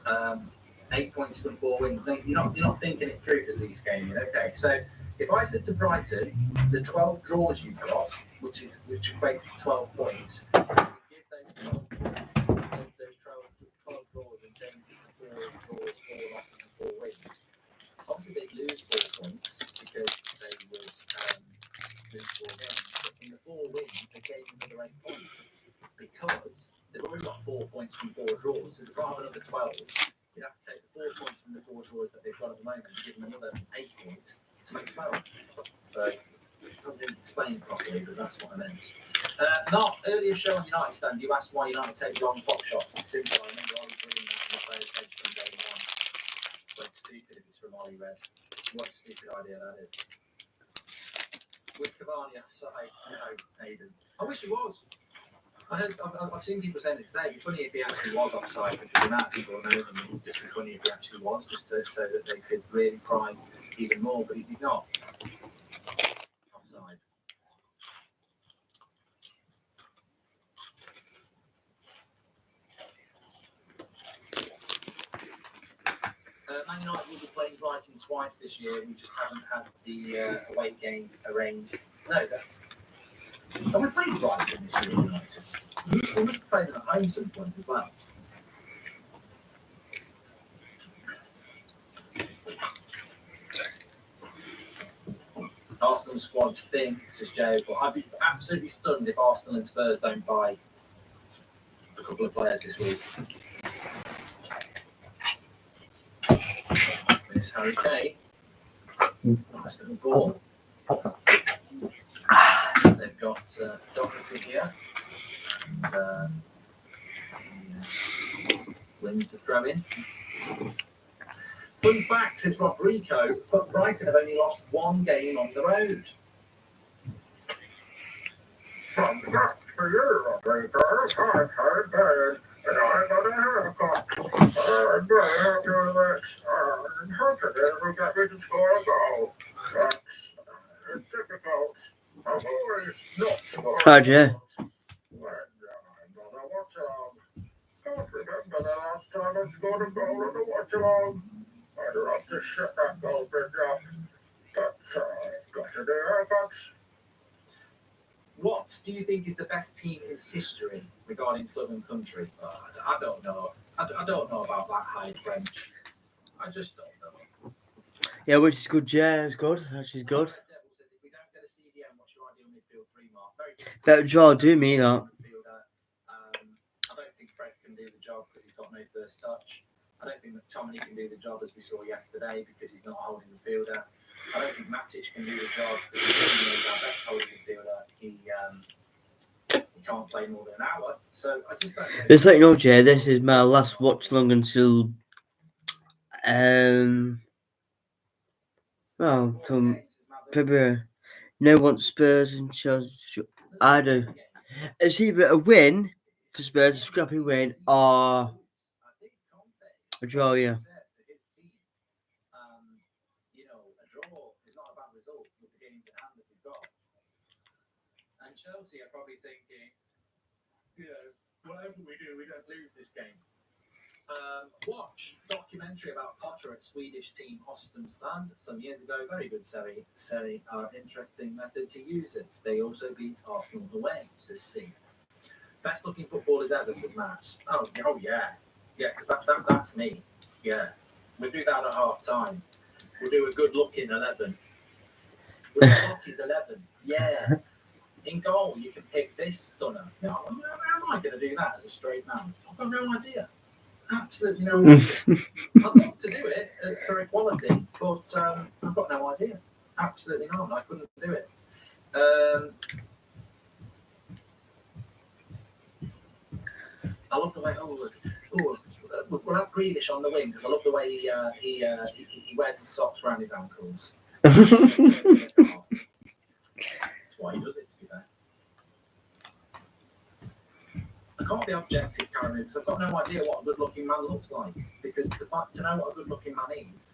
Um, 8 points from 4 wins. You're not thinking it through, does these games? Okay, so if I said to Brighton, the 12 draws you've got, which equates to 12 points, give those 12 points, those 12 draws and change it to 4 draws, 4 losses, and 4 wins. Obviously, they'd lose 4 points because they would lose 4 games. But from the 4 wins, they gain another 8 points because they've already got 4 points from 4 draws. So they've got another 12. You'd have to take the 4 points from the 4 draws that they've got at the moment and give them another 8 points to make 12. So I didn't explain it properly, but that's what I meant. Not earlier show on United stand, you asked why United take long pop shots. It's simple. I remember Ollie doing that in the players' heads from day one. But it's stupid if it's from Ollie Red. What a stupid idea that is. With Cavani offside, no, Aiden. I wish he was. I've seen people saying it today. It'd be funny if he actually was offside, because the amount of people know him, it would just be funny if he actually was, just so that they could really pry even more, but he's not offside. Man United will be playing Brighton twice this year. We just haven't had the away game arranged. No, we're playing Brighton this year, United. We must play them at home some point as well. Arsenal squad's thin, says Joe, but I'd be absolutely stunned if Arsenal and Spurs don't buy a couple of players this week. There's Harry Kane. Nice little ball. They've got Doherty here. And, wins the throw in. Fun fact, says Rodrigo, but Brighton have only lost one game on the road. From the back for you, Rodrigo. I've heard bad, and I got a haircut. And I do this, and hopefully will get me to score a goal. That's difficult. I've always not scored. Oh, yeah. When I'm on a Watchalong. Can't remember the last time I scored a goal on a Watchalong. I'd love to shut that goal bridge up, but I've got to do haircuts. What do you think is the best team in history regarding club and country? I don't know. I don't know about that high French. I just don't know. Yeah, which is good, yeah, it's good. Actually, good. Devil says if we don't get a CDM, what's your ideal midfield three mark? Very good. That draw do me that. I don't think Fred can do the job because he's got no first touch. I don't think that Tommy can do the job as we saw yesterday because he's not holding the fielder. I don't think Matic can do the job because he's our best holding midfielder. He can't play more than an hour. So I just don't know. Just let you know, Jay, this is my last watch long until till February. No one Spurs and Chelsea. I do. It's either a win for Spurs, a scrappy win, or a draw, yeah. You know, a draw is not a bad result with the games in hand that we've got. And Chelsea are probably thinking, you know, whatever we do, we don't lose this game. Watch documentary about Potter at Swedish team Östersund some years ago. Very good Serie interesting method to use it. They also beat Arsenal away, says C. Best looking footballers ever, says Matt. Oh yeah. Yeah, because that's me. Yeah. We'll do that at half time. We'll do a good looking 11. We'll Lotti's 11. Yeah. In goal, you can pick this stunner. No, how am I going to do that as a straight man? I've got no idea. Absolutely no idea. I'd love to do it for equality, but I've got no idea. Absolutely not. I couldn't do it. I love the way. We'll have Grealish on the wing because I love the way he wears his socks around his ankles. That's why he does it, to be fair. I can't be objective, Karen, because I've got no idea what a good-looking man looks like. Because to know what a good-looking man is,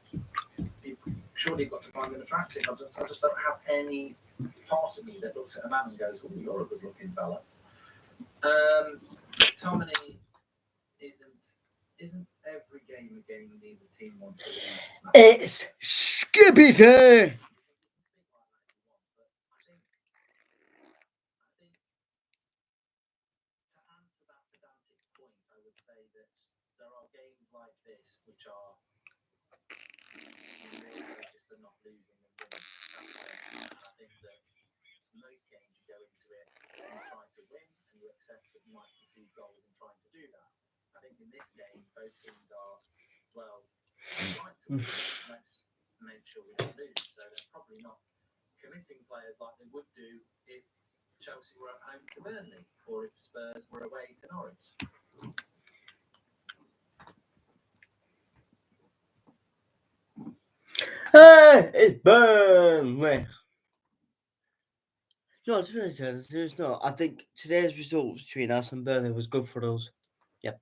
surely you've got to find him attractive. I just don't have any part of me that looks at a man and goes, "Oh, you're a good-looking fella." Tommy isn't every game a game neither team wants to lose. It's Skippy Day. There are games like this which are really just not losing and winning. I think that most games you go into it and try to win and you accept that you might concede goals in trying to do that. I think in this game both teams are trying to win. Let's make sure we don't lose. So they're probably not committing players like they would do if Chelsea were at home to Burnley or if Spurs were away to Norwich. Hey, it's Burnley. No, it's not. I think today's results between us and Burnley was good for us. Yep.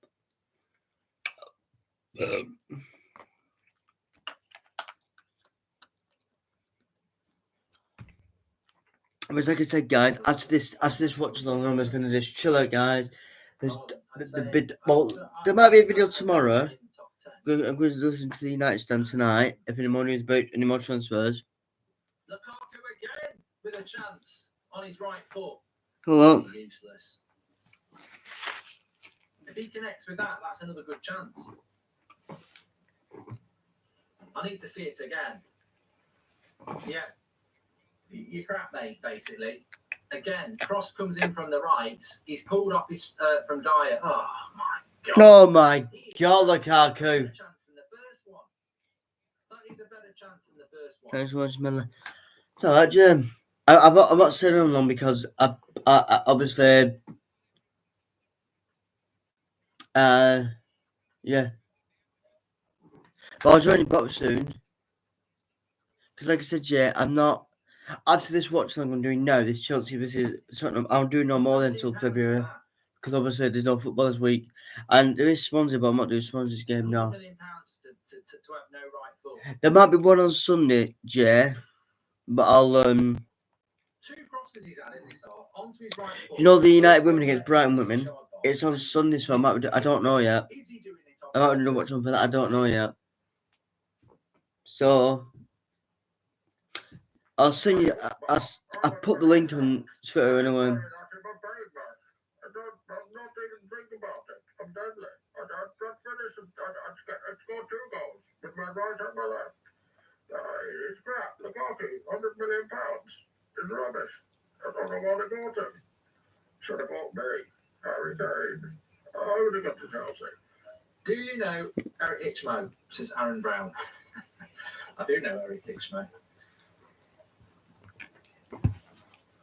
But like I said, guys, after this watch along, I'm just gonna just chill out, guys. There might be a video tomorrow. I'm going to listen to the United stand tonight. If any more news about any more transfers. Lukaku again with a chance on his right foot. Hello. Useless. If he connects with that, that's another good chance. I need to see it again. Yeah. You crap, mate, basically. Again, cross comes in from the right. He's pulled off his from Dyer. Oh, my God. Oh, my God, Lukaku. That is a better chance than the first one. Thanks so much, Miller. So, Jim, I'm not saying it long because I obviously, yeah. But I'll join you back soon. Because, like I said, yeah, I'm not. After this Watchalong I'm doing now, this Chelsea versus Tottenham, I'll do no more than until February. Because obviously there's no football this week. And there is Swansea, but I'm not doing Swansea's game now. £1 million to have no right foot. There might be one on Sunday, Jay. But I'll, 2 crosses he's had in this half, onto his right foot. You know the United women against Brighton women? It's on Sunday, so I don't know yet. I don't know what's on for that, I don't know yet. So, I'll send you, I put the link on Twitter anyway. I'm not even thinking about it. I'm deadly. I finished. I scored 2 goals with my right and my left. It's crap. Lukaku, £100 million. It's rubbish. I don't know what I got him. Should have bought me. Harry Kane. I would have got to Chelsea. Do you know Eric Ichmo? Says Aaron Brown. I do know Eric Ichmo.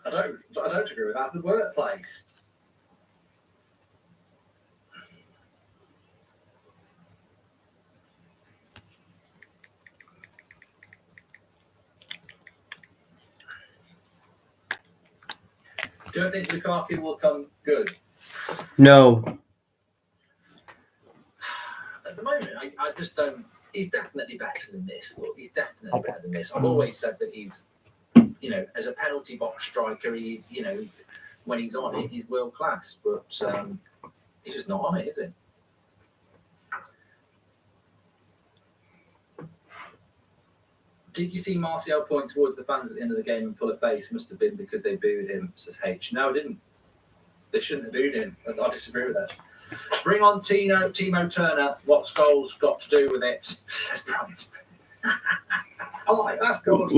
I don't agree with that. The workplace. Do I think Lukaku will come good? No. At the moment, I just don't. He's definitely better than this. Look, he's definitely better than this. I've always said that he's, as a penalty box striker, he, when he's on it, he's world class. But he's just not on it, is he? Did you see Martial point towards the fans at the end of the game and pull a face? Must have been because they booed him, says H. No, I didn't. They shouldn't have booed him. I disagree with that. Bring on Timo Turner. What's goals got to do with it? Says Bryant. I like that's good.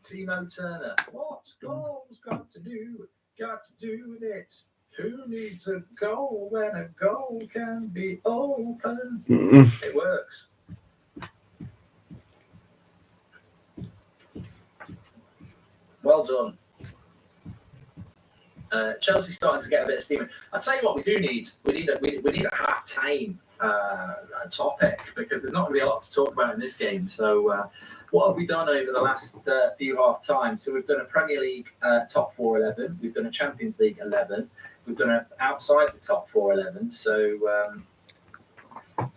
Timo Turner. What's goals got to do with it? Who needs a goal when a goal can be open? It works. Well done. Chelsea's starting to get a bit of steam. I'll tell you what we do need. We need a half-time topic because there's not going to be a lot to talk about in this game. So what have we done over the last few half-times? So we've done a Premier League top 4 11. We've done a Champions League 11. We've done it outside the top 4 11. So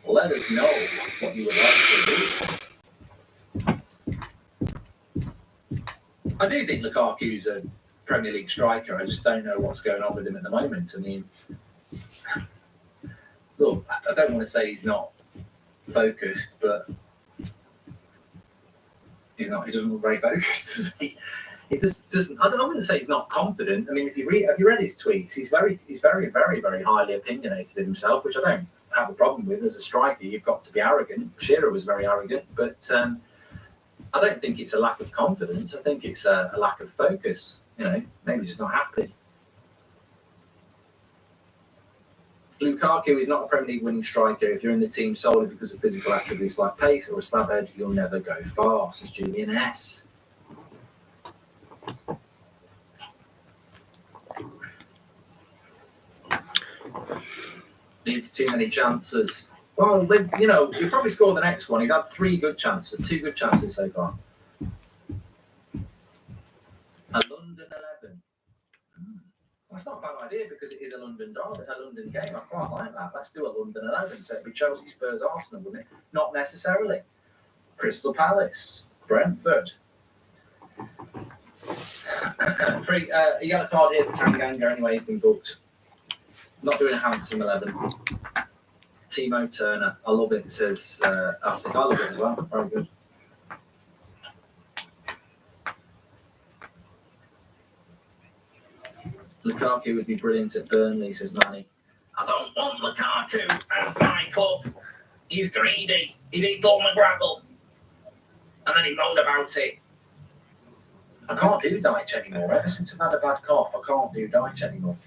let us know what you would like to do. I do think Lukaku's a Premier League striker. I just don't know what's going on with him at the moment. I mean, look, I don't want to say he's not focused, but he's not. He doesn't look very focused, does he? He just doesn't. I wouldn't say he's not confident. I mean, have you read his tweets? He's very, very, very highly opinionated of himself, which I don't have a problem with. As a striker, you've got to be arrogant. Shearer was very arrogant, but I don't think it's a lack of confidence. I think it's a lack of focus. Maybe just not happy. Lukaku is not a Premier League winning striker. If you're in the team solely because of physical attributes like pace or a slab head, you'll never go far, says Julian S. Needs too many chances. Well, he'll probably score the next one. He's had 2 good chances so far. A London 11. That's not a bad idea because it is a London derby, a London game. I quite like that. Let's do a London 11. So it'd be Chelsea, Spurs, Arsenal, wouldn't it? Not necessarily. Crystal Palace, Brentford. Free, a yellow card here for Tanganga anyway. He's been booked. Not doing a handsome 11. Timo Turner. I love it. It says, Astic. I love it as well. Very good. Lukaku would be brilliant at Burnley, says Manny. I don't want Lukaku at my club. He's greedy. He needs all my gravel. And then he moaned about it. I can't do Dyche anymore. Ever since I've had a bad cough, I can't do Dyche anymore.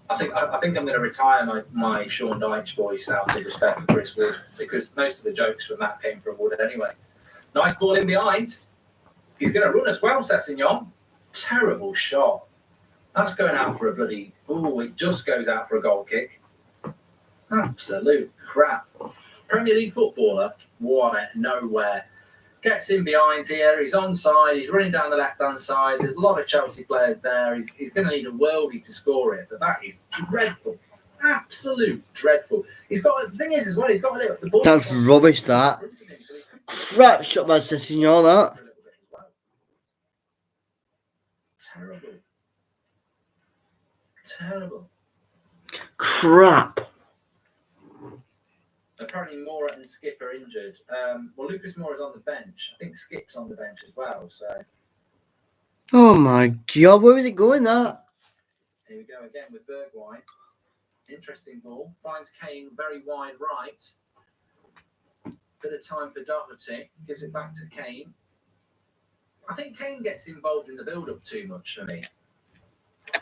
I think I'm going to retire my Sean Dyche voice out of respect for Chris Wood, because most of the jokes from that came from Wood anyway. Nice ball in behind. He's going to run as well, Sessegnon. Terrible shot. That's going out for a bloody... Oh, it just goes out for a goal kick. Absolute crap. Premier League footballer, won it nowhere. Gets in behind here. He's onside. He's running down the left-hand side. There's a lot of Chelsea players there. He's going to need a worldie to score it, but that is dreadful. Absolute dreadful. He's got... The thing is, as well, he's got a little... The ball That's rubbish, that. Crap shot by Sessegnon, that. Terrible. Terrible. Crap. Apparently Moura and Skip are injured. Well, Lucas Moura's on the bench. I think Skip's on the bench as well. So Oh my God, where is it going, that? here we go again with Bergwijn. Interesting ball. Finds Kane very wide right. Bit of time for Doherty. Gives it back to Kane. I think Kane gets involved in the build-up too much for me.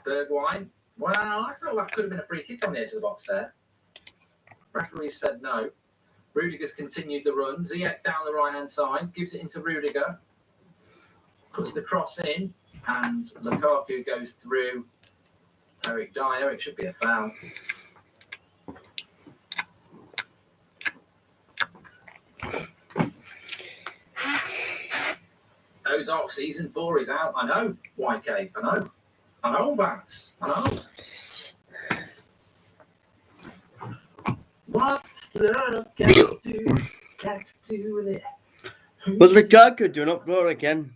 Bergwijn. Well, I felt that could have been a free kick on the edge of the box there. Referee said no. Rudiger's continued the run. Ziyech down the right-hand side. Gives it into Rudiger. Puts the cross in. And Lukaku goes through Eric Dyer. It should be a foul. Ozark season 4 is out. I know, YK. I know that. I know. What's love got to do with it? What's Lukaku doing up there again?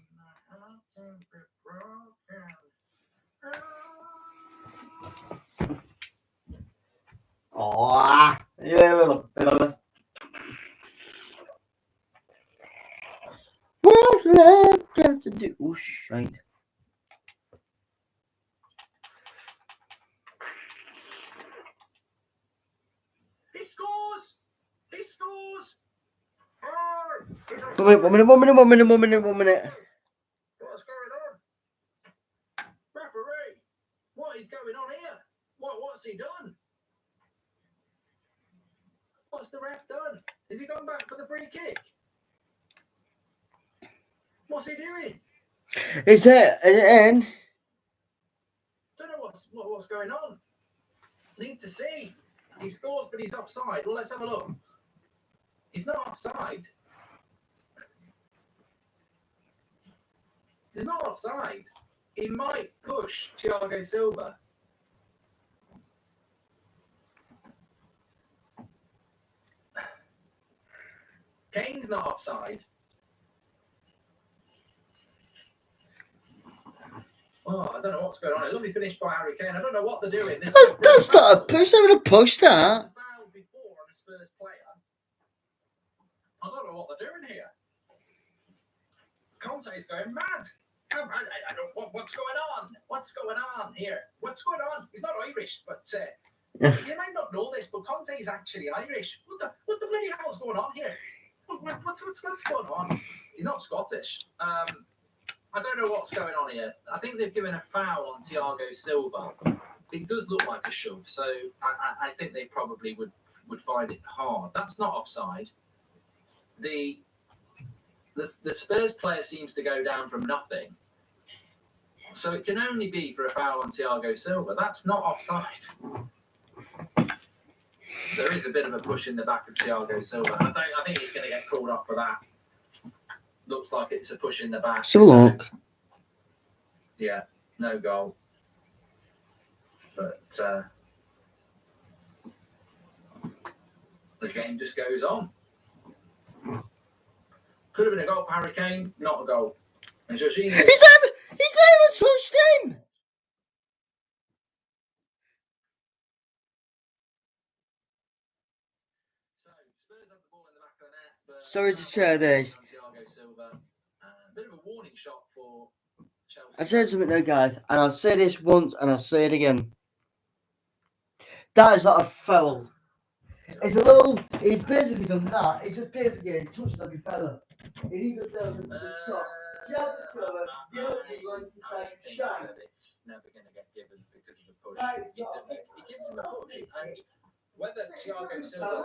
Oh, yeah, a little bit of it. What's love got to do? Oh, shite. He scores! He scores! Oh, 1 minute. what's going on? Referee! What is going on here? What's he done? What's the ref done? Has he gone back for the free kick? What's he doing? Is it in? Don't know what's going on. Need to see. He scores, but he's offside. Well, let's have a look. He's not offside. He's not offside. He might push Thiago Silva. Kane's not offside. Oh, I don't know what's going on. A lovely finish by Harry Kane. I don't know what they're doing. That's not a push. They're going to push that. Foul before on a Spurs player. I don't know what they're doing here. Conte's going mad. I don't. What's going on? What's going on here? What's going on? He's not Irish, but you might not know this, but Conte's actually Irish. What the bloody hell's going on here? What's going on? He's not Scottish. I don't know what's going on here. I think they've given a foul on Thiago Silva. It does look like a shove, so I think they probably would find it hard. That's not offside. The Spurs player seems to go down from nothing, so it can only be for a foul on Thiago Silva. That's not offside. There is a bit of a push in the back of Thiago Silva. I think he's going to get called up for that. Looks like it's a push in the back. So look. Yeah, no goal. But the game just goes on. Could have been a goal for Harry Kane, not a goal. And Jorginho... He's even touched him! Sorry to say this. Thiago Silva. Bit of a warning shot for Chelsea. I said something now, guys, and I'll say this once and I'll say it again. That is not a foul. It's a little. It's basically done that. It's just basically getting touched like a fella. He got down with a shot. Thiago Silva, you know, I think that it's never going to get given because of the push. He gives him a push, and whether Thiago Silva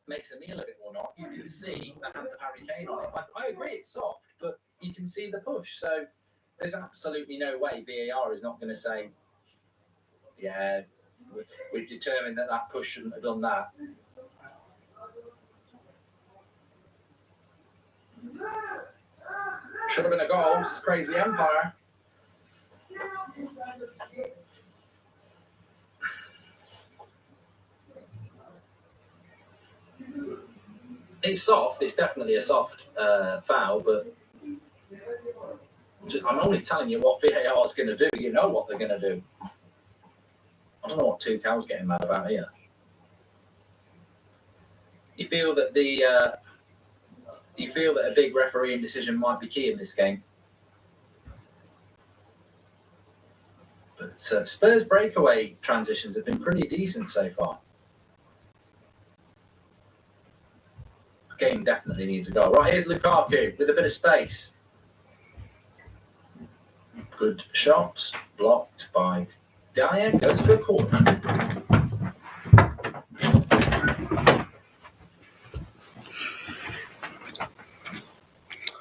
makes a meal of it or not, you can see the hand of Harry Kane on it. I agree, it's soft, but you can see the push. So there's absolutely no way VAR is not going to say, yeah, we've determined that push shouldn't have done that. Should have been a goal. This is crazy empire. It's soft. It's definitely a soft foul, but I'm only telling you what VAR is going to do. You know what they're going to do. I don't know what Tuchel's getting mad about here. You feel that a big refereeing decision might be key in this game. But Spurs breakaway transitions have been pretty decent so far. The game definitely needs a goal. Right, here's Lukaku with a bit of space. Good shot, blocked by Dyer, goes for a corner.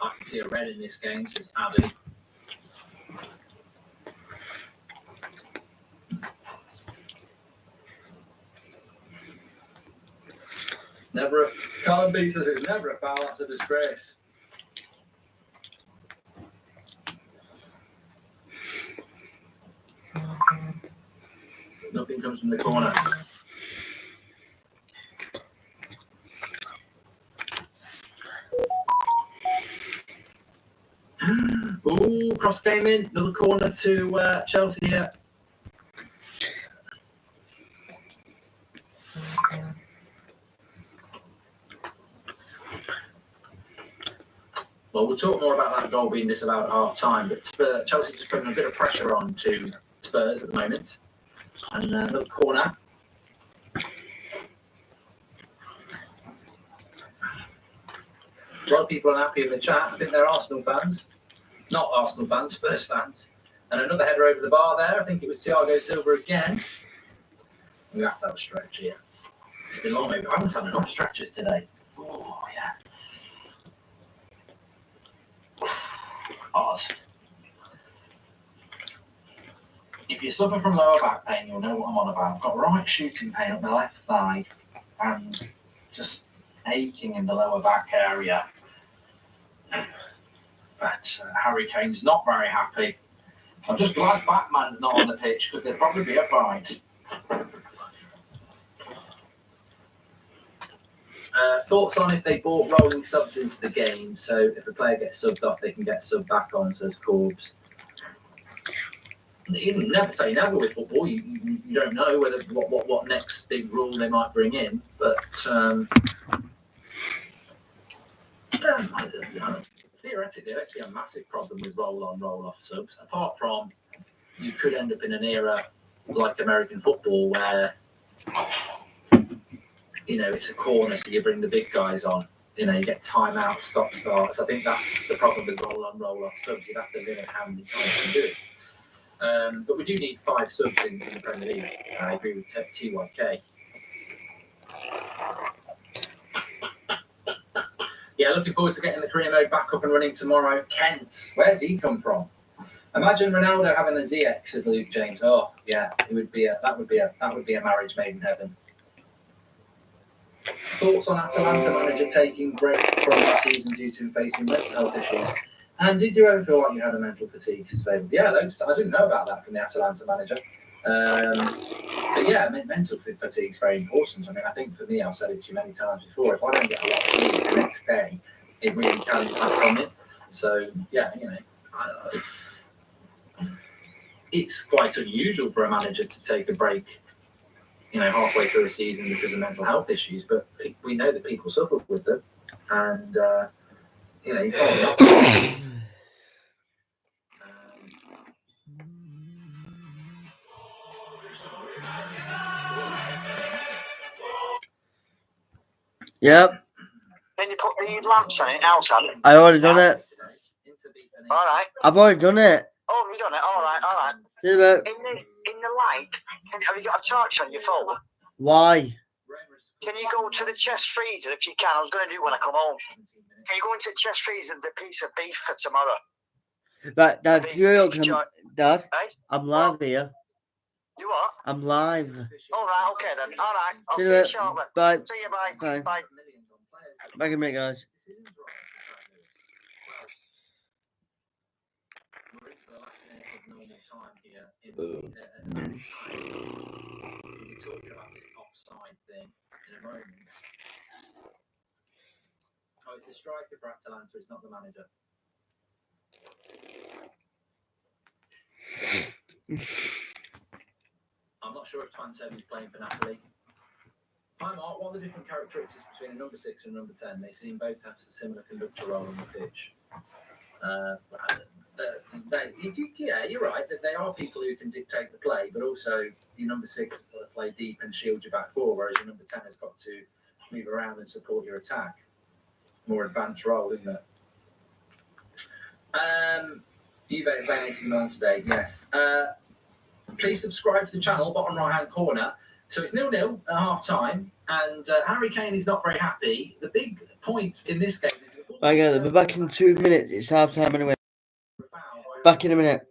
I can see a red in this game, says Adam. Colin B says it's never a foul, that's a disgrace. Nothing comes from the corner. Ooh, cross came in, another corner to Chelsea here. Well, we'll talk more about that goal being disallowed at half time, but Chelsea just putting a bit of pressure on to Spurs at the moment. And another corner. A lot of people are happy in the chat. I think they're Arsenal fans. Not Arsenal fans, Spurs fans. And another header over the bar there. I think it was Thiago Silva again. We have to have a stretch here. It's been long, maybe. I haven't had enough stretches today. Oh, yeah. Odd. If you suffer from lower back pain, you'll know what I'm on about. I've got right shooting pain up the left thigh and just aching in the lower back area. But Harry Kane's not very happy. I'm just glad Batman's not on the pitch because there'd probably be a fight. Thoughts on if they bought rolling subs into the game, so if a player gets subbed off, they can get subbed back on, says Corbs. You can never say never with football. You don't know whether what next big rule they might bring in, but theoretically, I don't see a massive problem with roll-on, roll-off subs. Apart from you could end up in an era like American football where it's a corner, so you bring the big guys on. You get timeouts, stop starts. I think that's the problem with roll-on, roll-off subs. You'd have to limit how many times you can do it. But we do need 5 subs in the Premier League. I agree with TYK. Yeah, looking forward to getting the career mode back up and running tomorrow. Kent, where's he come from? Imagine Ronaldo having a ZX, says Luke James. Oh, yeah, that would be a marriage made in heaven. Thoughts on Atalanta manager taking break from the season due to facing mental health issues? And did you ever feel like you had a mental fatigue? Yeah, I didn't know about that from the Atalanta manager. But yeah, mental fatigue is very important. I mean, I think for me, I've said it to you many times before, if I don't get a lot of sleep the next day, it really can impact on me. So yeah, it's quite unusual for a manager to take a break, halfway through a season because of mental health issues, but we know that people suffer with them. and you can't. Yep, Then you put the lamps on it outside. I already done it. All right. I've already done it. Oh, you done it. All right. All right. See about In the light, have you got a torch on your phone? why? Can you go to the chest freezer if you can? I was going to do it when I come home. Can you go into the chest freezer and the piece of beef for tomorrow? Right, Dad, Beef- you beef come, joint. Dad, Hey? I'm live here. You what? I'm live. All right. Okay then. All right. I'll See see you you later. shortly. Bye. See you. Bye. Bye. Bye. Back in a minute, guys. We're into the last minute of normal time here. We'll be talking about this offside thing in a moment. Oh, it's the striker for Atalanta, it's not the manager. I'm not sure if Tottenham is playing for Napoli. Hi Mark, what are the different characteristics between a number 6 and a number 10? They seem both to have a similar conductor role on the pitch. Yeah, you're right. That they are people who can dictate the play, but also your number 6 has got to play deep and shield your back four, whereas your number 10 has got to move around and support your attack. More advanced role, isn't it? You voted for AC Milan today, yes. Please subscribe to the channel, bottom right hand corner. So it's 0-0 at half time, and Harry Kane is not very happy. The big point in this game is the Right, guys, I'll be back in 2 minutes. It's half time anyway. Back in a minute.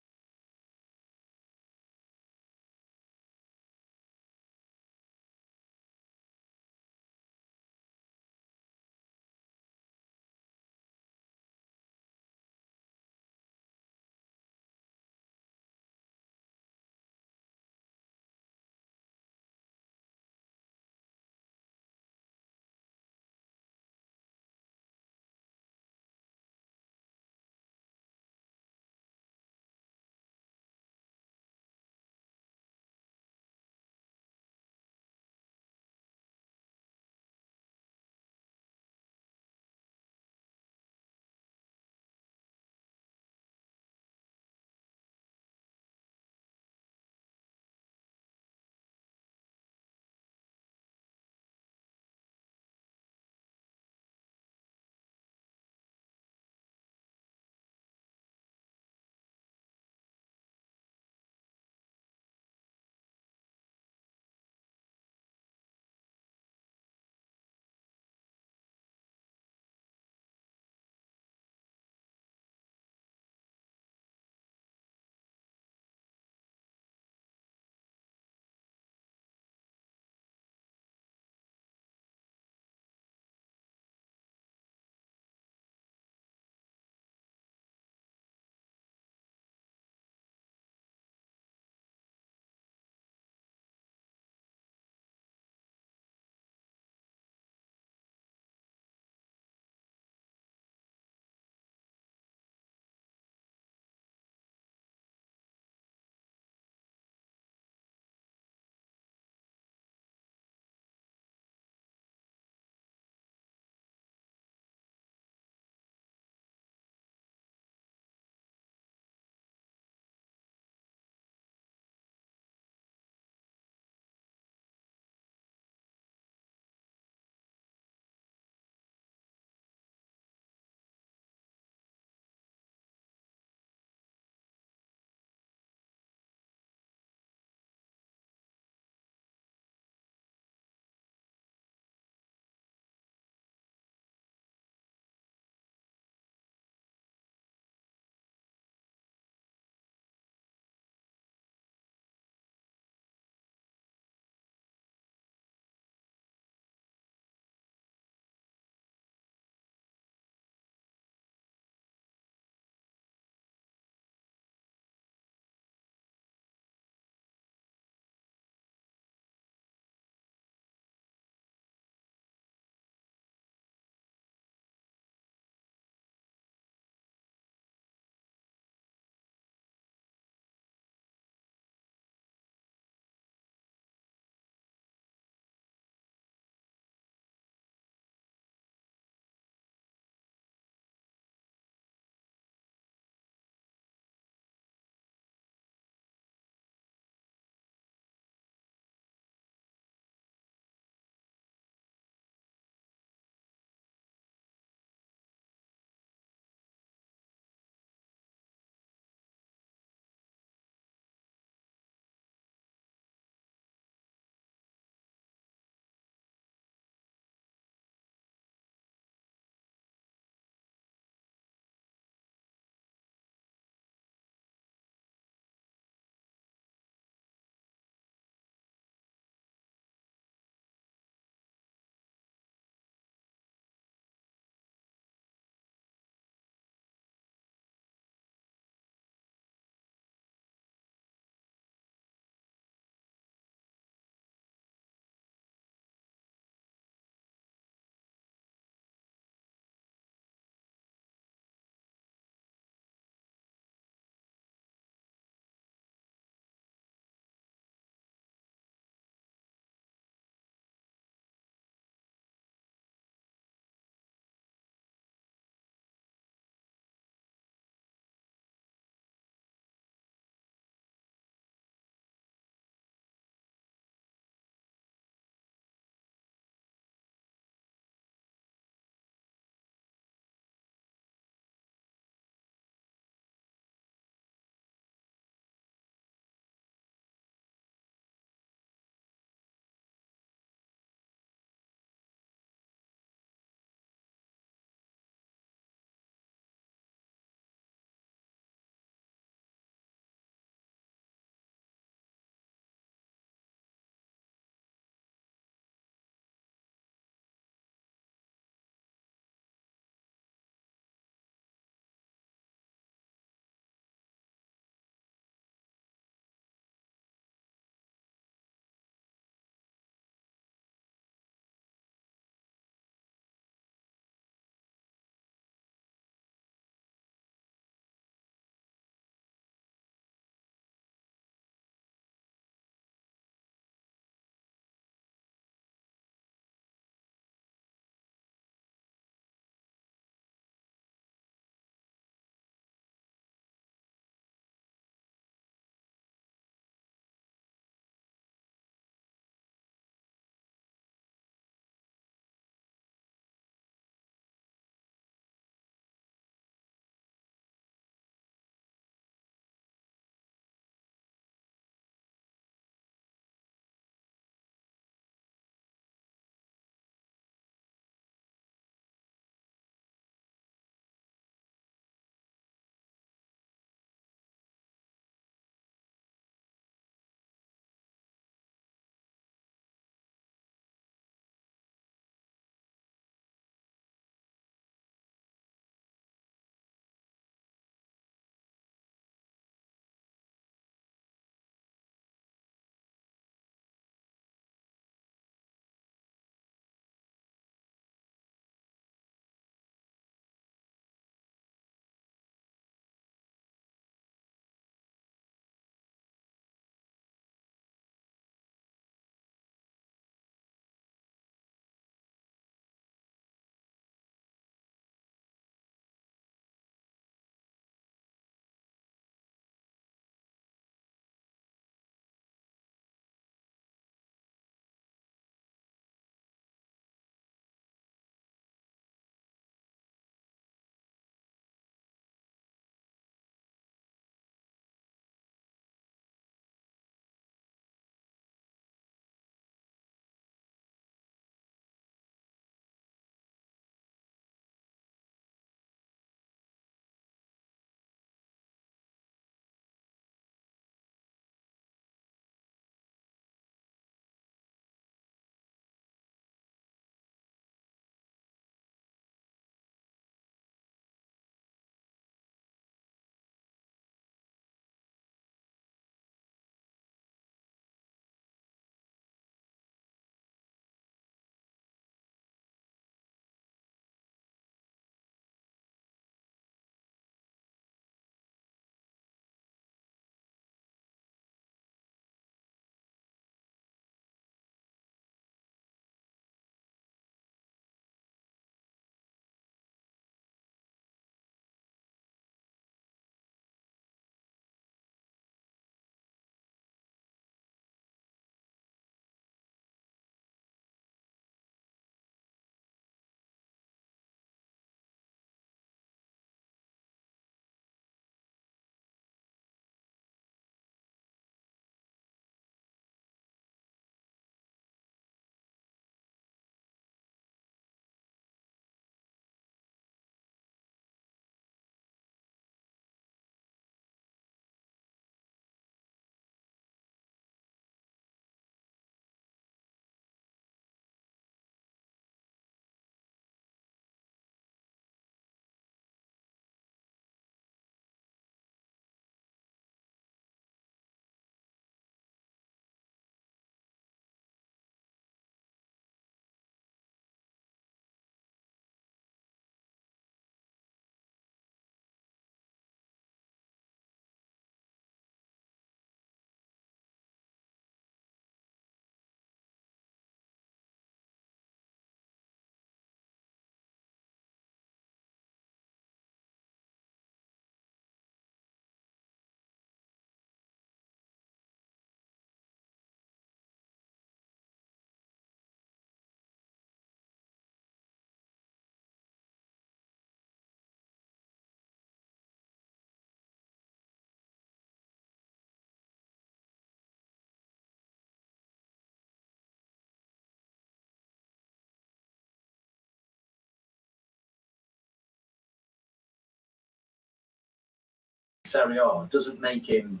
Serie A doesn't make him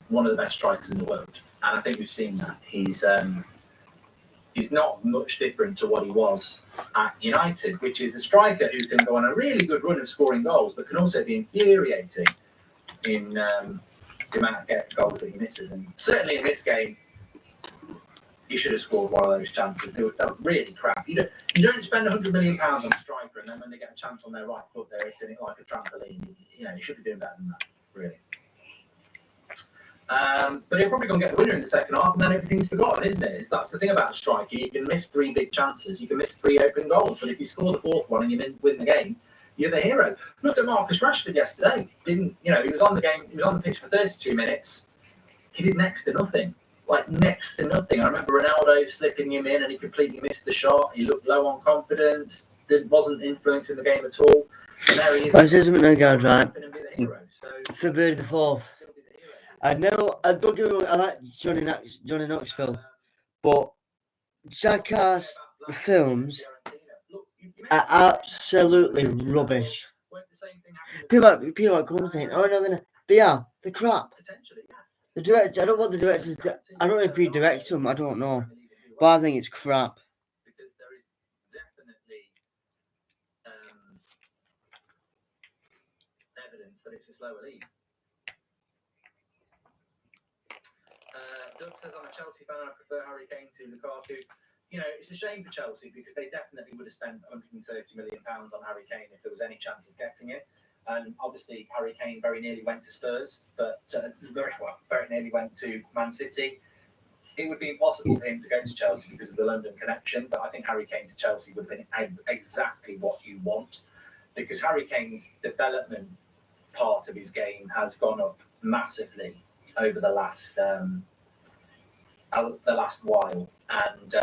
one of the best strikers in the world. And I think we've seen that. He's not much different to what he was at United, which is a striker who can go on a really good run of scoring goals, but can also be infuriating in the amount of goals that he misses. And certainly in this game, he should have scored one of those chances. They were really crap. You don't spend £100 million on a striker, and then when they get a chance on their right foot, they're hitting it like a trampoline. You should be doing better than that, really. But he'll probably go and get the winner in the second half, and then everything's forgotten, isn't it? That's the thing about a striker. You can miss 3 big chances, you can miss 3 open goals, but if you score the 4th one and you win the game, you're the hero. Look at Marcus Rashford yesterday. He was on the pitch for 32 minutes. He did next to nothing. Like next to nothing. I remember Ronaldo slipping him in, and he completely missed the shot. He looked low on confidence. Wasn't influencing the game at all. And there he is. I said something like that, right? So, February the 4th. I know, I don't get me wrong, I like Johnny Knoxville, but Jackass films are absolutely rubbish. People are commenting, oh no, they're crap. The director, I don't know what the director's, I don't know if he directs them, I don't know, but I think it's crap. Because there is definitely evidence that it's a slower league. Doug says, I'm a Chelsea fan and I prefer Harry Kane to Lukaku. It's a shame for Chelsea because they definitely would have spent £130 million on Harry Kane if there was any chance of getting it. And obviously, Harry Kane very nearly went to Spurs, but very nearly went to Man City. It would be impossible for him to go to Chelsea because of the London connection, but I think Harry Kane to Chelsea would have been exactly what you want, because Harry Kane's development part of his game has gone up massively over the last while, and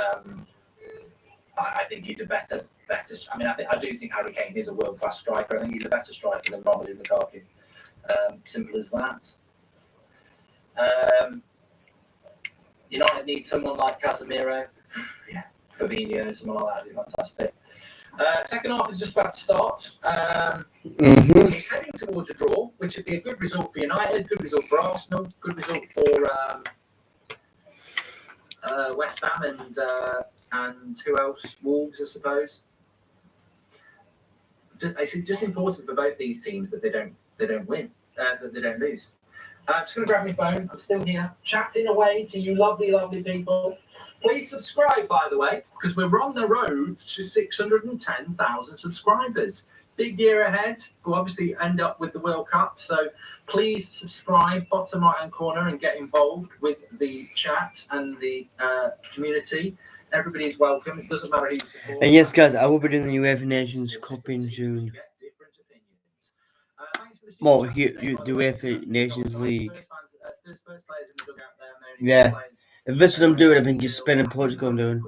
I think he's a better. I do think Harry Kane is a world-class striker. I think he's a better striker than Romelu Lukaku. Simple as that. United need someone like Casemiro. Yeah, Fabinho, someone like that would be fantastic. Second half is just about to start. It's heading towards a draw, which would be a good result for United, good result for Arsenal, good result for West Ham and who else? Wolves, I suppose. It's just important for both these teams that they don't win, that they don't lose. I'm just going to grab my phone. I'm still here, chatting away to you lovely, lovely people. Please subscribe, by the way, because we're on the road to 610,000 subscribers. Big year ahead. We'll obviously end up with the World Cup. So please subscribe, bottom right-hand corner, and get involved with the chat and the community. Everybody's welcome. It doesn't matter who you support. And yes, guys, I will be doing the UEFA Nations Cup in June. Well, the UEFA Nations League. Yeah. If this is what I'm doing, I think it's Spain and Portugal I'm doing.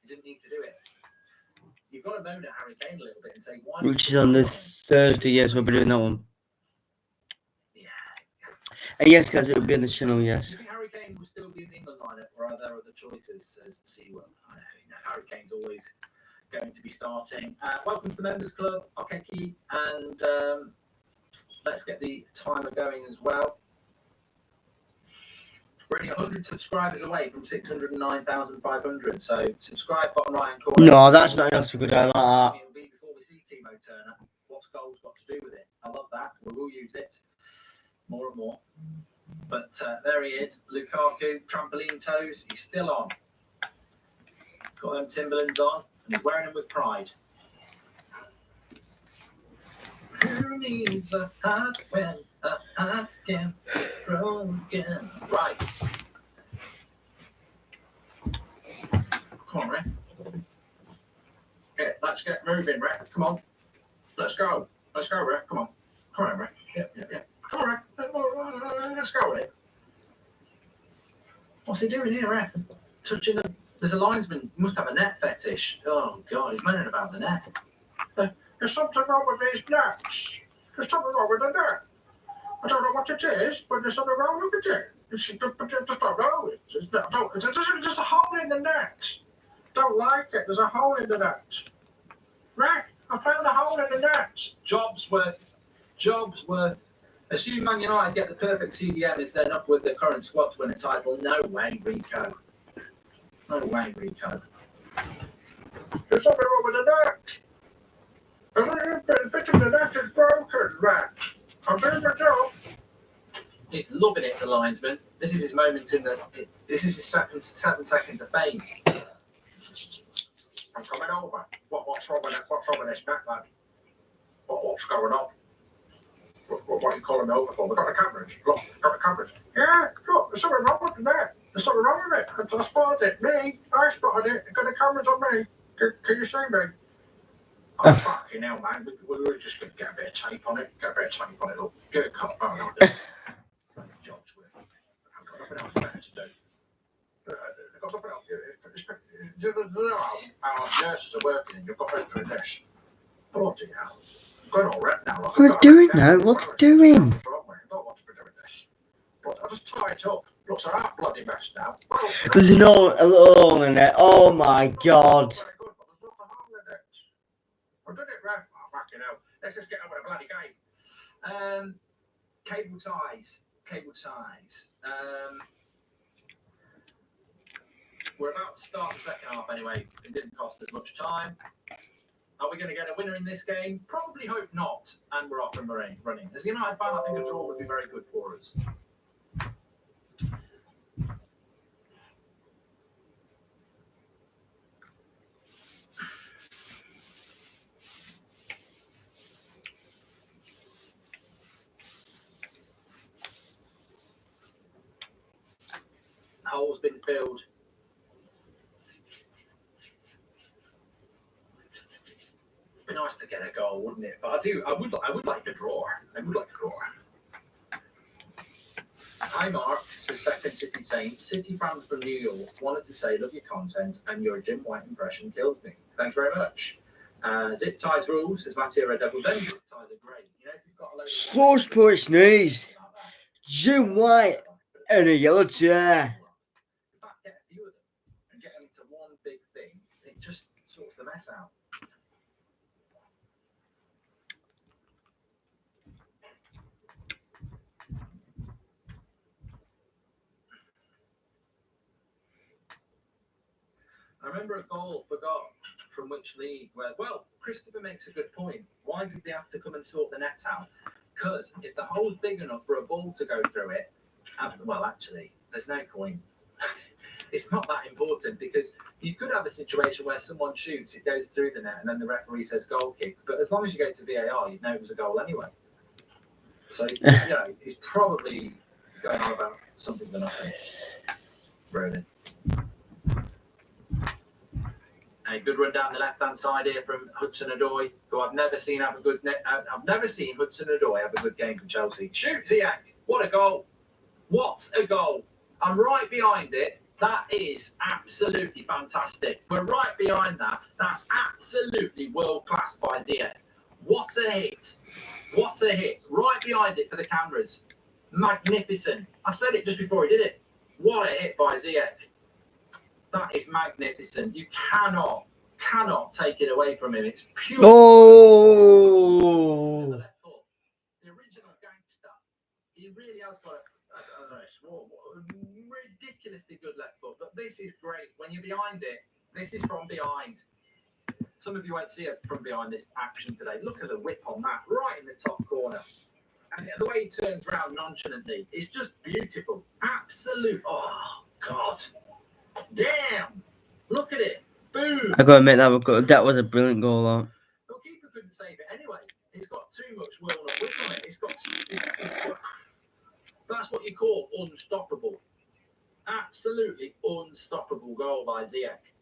Didn't need to do it. You've got to moan at Harry Kane a little bit and say, why? Which is on this Thursday, yes, we'll be doing that one. Yeah. And yes, guys, it will be on the channel, yes. Do you think Harry Kane will still be in the England lineup, or are there other choices as to see what? Harry Kane's always going to be starting. Welcome to the Members Club, Okeki, and let's get the timer going as well. We're only 100 subscribers away from 609,500, so subscribe, bottom right-hand corner. No, that's not enough to go down like that. It'll be before we see Timo Turner. What's goals got to do with it? I love that. We will use it more and more. But there he is, Lukaku, trampoline toes. He's still on. Got them Timberlands on, and he's wearing them with pride. Who needs a heart when a heart can be broken? Right. Come on, ref. Yeah, let's get moving, ref. Come on. Let's go. Let's go, ref. Come on. Come on, ref. Yeah. Come on, ref. Let's go with it. What's he doing here, ref? Touching the... There's a linesman. He must have a net fetish. Oh, God. He's moaning about the net. There's something wrong with these nets. There's something wrong with the net. I don't know what it is, but there's something wrong with it. It's just don't know. There's a hole in the net. Don't like it. There's a hole in the net. Right, I found a hole in the net. Job's worth Jobs worth. Assume Man United get the perfect CDM is then up with the current squad to win a title. No way, Rico. No way, Rico. There's something wrong with the net. The bit of the net is broken, Matt. I'm doing my job. He's loving it, the linesman. This is his moment in the. This is his 7 seconds of fame. I'm coming over. What's wrong with it? What's wrong with this net, lad? What's going on? What are you calling me over for? We've got the cameras. Look, got the cameras. Yeah, look, there's something wrong with the net. There's something wrong with it. I spotted it. Me, I spotted it. Got the cameras on me. Can you see me? Oh, fucking hell, man. We're just going to get a bit of tape on it. Get a bit of tape on it. Look, get a cut. Oh, no. Jobs with. I've got nothing else better to do. I've got nothing else. Do you know how nurses are working and you've got to do this? Bloody hell. I'm going all red now. What are they doing now? What's they doing? I don't want to be doing this. But I'll just tie it up. Looks like that bloody mess now. There's a little hole in it. Oh my god. I did it, ref. Oh, fucking hell. Let's just get on with the bloody game. Cable ties. We're about to start the second half anyway. It didn't cost us much time. Are we going to get a winner in this game? Probably hope not. And we're off and running. As a United fan, I think a draw would be very good for us. Hole's been filled. It'd be nice to get a goal, wouldn't it? But I would like a draw. Hi Mark, this is second City Saint. City fans from New York wanted to say love your content and your Jim White impression kills me. Thank you very much. Zip ties rules, says Mattia Red Devil. Then zip ties are great. You know, if you've got a load of Slow sports news. Jim White and a yellow chair. In fact, get a few of them and get them into one big thing. It just sorts the mess out. I remember a goal forgot from which league where, well, Christopher makes a good point. Why did they have to come and sort the net out? Because if the hole's big enough for a ball to go through it, well, actually, there's no point. It's not that important because you could have a situation where someone shoots, it goes through the net, and then the referee says goal kick. But as long as you go to VAR, you'd know it was a goal anyway. So, you know, he's probably going on about something for nothing. Really. A good run down the left-hand side here from Hudson-Odoi, who I've never seen have a good net. I've never seen Hudson-Odoi have a good game for Chelsea. Shoot, Ziyech! What a goal! What a goal! I'm right behind it. That is absolutely fantastic. We're right behind that. That's absolutely world-class by Ziyech. What a hit! What a hit! Right behind it for the cameras. Magnificent. I said it just before he did it. What a hit by Ziyech. That is magnificent. You cannot take it away from him. It's pure. Oh! The original gangster. He really has got a ridiculously good left foot. But this is great. When you're behind it, this is from behind. Some of you won't see it from behind this action today. Look at the whip on that, right in the top corner. And the way he turns around nonchalantly, it's just beautiful. Absolute. Oh, God. Damn! Look at it. Boom! I gotta admit that was a brilliant goal. The keeper couldn't save it anyway. It's got too much will and whip on it. It's got. That's what you call unstoppable. Absolutely unstoppable goal by Ziyech.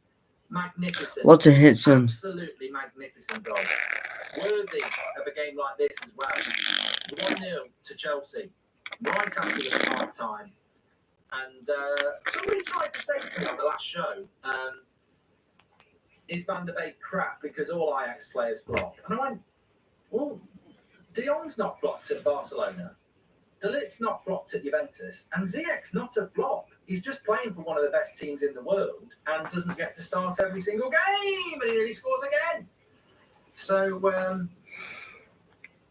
Magnificent. What a hit, son. Absolutely magnificent goal. Worthy of a game like this as well. 1-0 to Chelsea. Right after the half time. And somebody tried to say to me on the last show, is Van der Beek crap because all Ajax players flop? And I went, well, De Jong's not flopped at Barcelona. De Ligt's not flopped at Juventus. And Ziyech's not a flop. He's just playing for one of the best teams in the world and doesn't get to start every single game. And he nearly scores again. So,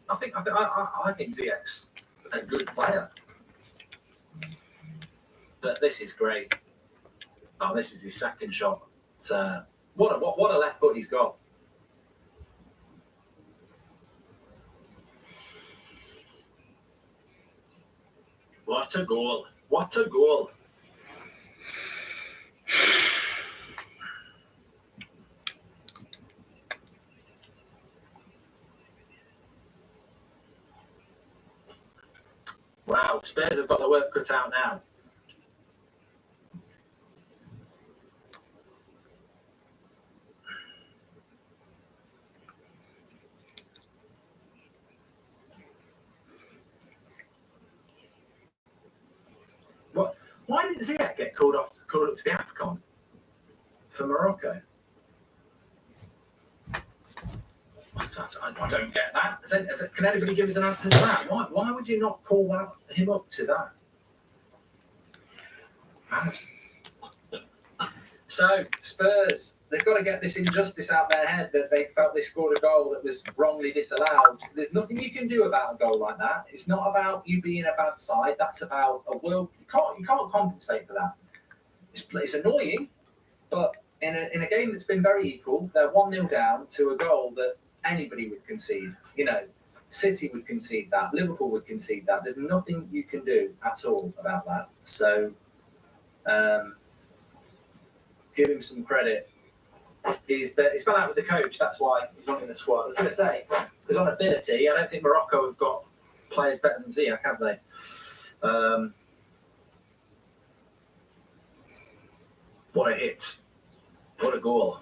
I think Ziyech's a good player. But this is great. Oh, this is his second shot. What a left foot he's got. What a goal. What a goal. Wow, Spurs have got the work cut out now. Why did Ziyech get called up to the AFCON for Morocco? I don't get that. Can anybody give us an answer to that? Why would you not call him up to that? So, Spurs, they've got to get this injustice out their head that they felt they scored a goal that was wrongly disallowed. There's nothing you can do about a goal like that. It's not about you being a bad side. That's about a world. You can't compensate for that. It's annoying, but in a game that's been very equal, they're 1-0 down to a goal that anybody would concede. You know, City would concede that. Liverpool would concede that. There's nothing you can do at all about that. So, give him some credit. He's fell out with the coach. That's why he's not in the squad. I was going to say, because on ability, I don't think Morocco have got players better than Ziyech, have they? What a hit. What a goal.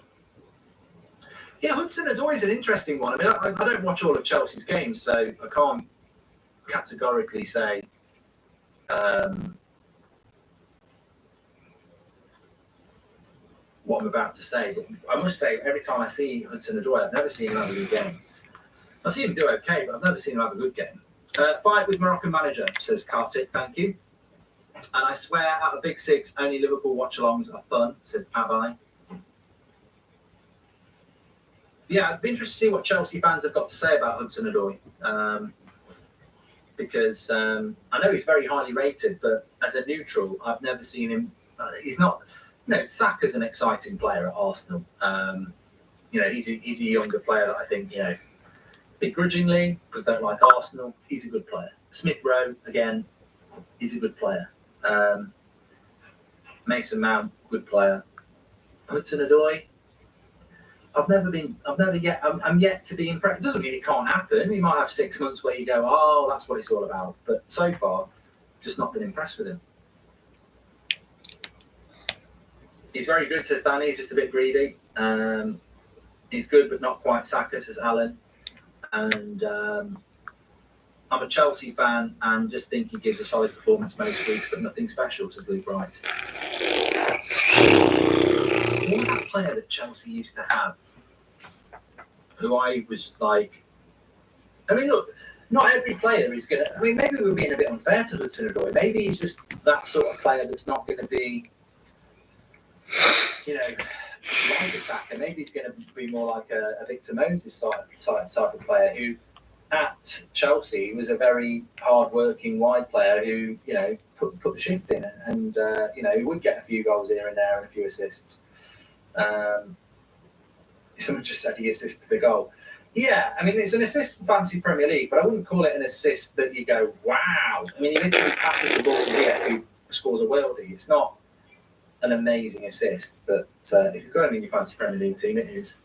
Yeah, Hudson-Odoi is an interesting one. I mean, I don't watch all of Chelsea's games, so I can't categorically say what I'm about to say. But I must say, every time I see Hudson-Odoi, I've never seen him have a good game. I've seen him do okay, but I've never seen him have a good game. Fight with Moroccan manager, says Kartik, thank you. And I swear, out of Big Six, only Liverpool watch-alongs are fun, says Abai. Yeah, I'd be interested to see what Chelsea fans have got to say about Hudson-Odoi. Because I know he's very highly rated, but as a neutral, I've never seen him. He's not. Saka's an exciting player at Arsenal. He's a younger player that I think, begrudgingly, because I don't like Arsenal, he's a good player. Smith Rowe, again, he's a good player. Mason Mount, good player. Hudson-Odoi, I'm yet to be impressed. It doesn't mean it can't happen. You might have 6 months where you go, oh, that's what it's all about. But so far, just not been impressed with him. He's very good, says Danny. He's just a bit greedy. He's good, but not quite Saka, says Alan. And I'm a Chelsea fan and just think he gives a solid performance most weeks, but nothing special, says Luke Wright. What was that player that Chelsea used to have? Who I was like, look, not every player is going to, maybe we're being a bit unfair to Hudson-Odoi. Maybe he's just that sort of player that's not going to be, like a Saka. Maybe he's going to be more like a Victor Moses type of player who, at Chelsea, was a very hard-working wide player who, put the shift in, and he would get a few goals here and there and a few assists. Someone just said he assisted the goal. Yeah, it's an assist for Fantasy Premier League, but I wouldn't call it an assist that you go, wow. He literally passes the ball to Ziyech, who scores a worldie. It's not an amazing assist, but if you've got him in your Fantasy Premier League team, it is.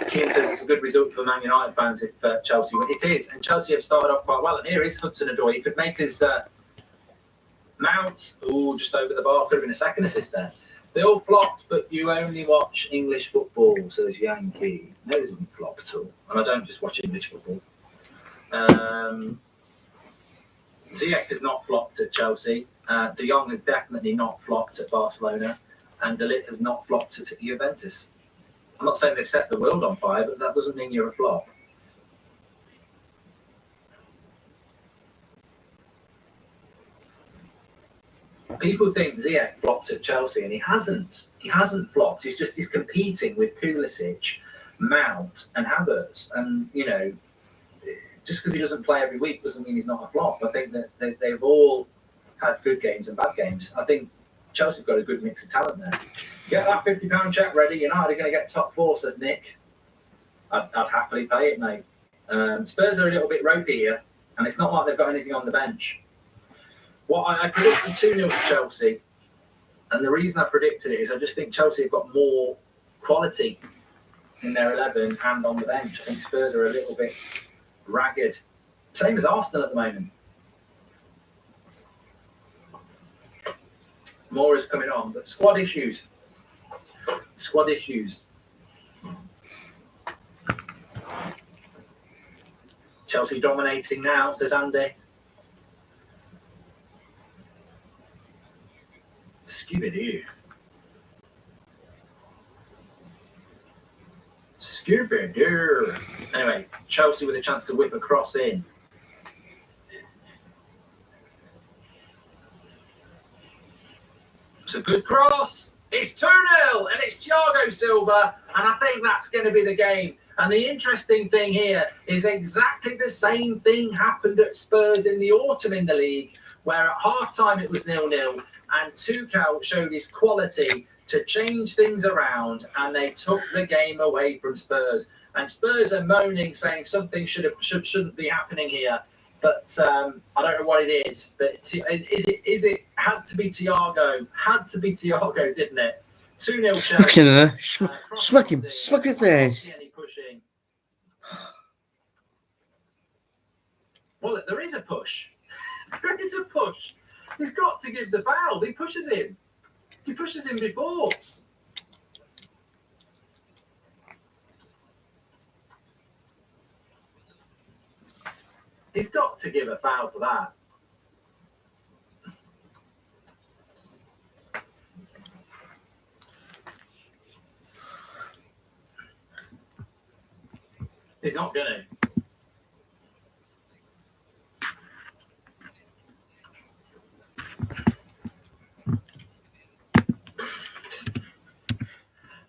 Keane says it's a good result for Man United fans if Chelsea win. It is, and Chelsea have started off quite well. And here is Hudson-Odoi. He could make his Mount, just over the bar. Could have been a second assist there. They all flopped, but you only watch English football, says Yankee. No, it doesn't flop at all. And I don't just watch English football. Ziyech has not flopped at Chelsea. De Jong has definitely not flopped at Barcelona. And De Ligt has not flopped at Juventus. I'm not saying they've set the world on fire, but that doesn't mean you're a flop. People think Ziyech flopped at Chelsea, and he hasn't. He hasn't flopped. He's competing with Pulisic Mount and Havertz, and just because he doesn't play every week doesn't mean he's not a flop. I think that they've all had good games and bad games. I think Chelsea's got a good mix of talent there. Get that £50 check ready. United are going to get top 4, says Nick. I'd happily pay it, mate. Spurs are a little bit ropey here, and it's not like they've got anything on the bench. I predicted 2-0 to Chelsea, and the reason I predicted it is I just think Chelsea have got more quality in their 11 and on the bench. I think Spurs are a little bit ragged. Same as Arsenal at the moment. More is coming on, but squad issues. Chelsea dominating now, says Andy. Scooby-Doo. Anyway, Chelsea with a chance to whip a cross in. It's a good cross. It's 2-0, and it's Thiago Silva, and I think that's going to be the game. And the interesting thing here is exactly the same thing happened at Spurs in the autumn in the league, where at half-time it was 0-0, and Tuchel showed his quality to change things around, and they took the game away from Spurs. And Spurs are moaning, saying something shouldn't be happening here. But I don't know what it is. But is it had to be Thiago? Had to be Thiago, didn't it? 2-0 Chelsea. Smack him in the face. Pushing. Well, there is a push. There is a push. He's got to give the foul. He pushes him. He pushes him before. He's got to give a foul for that. He's not going to.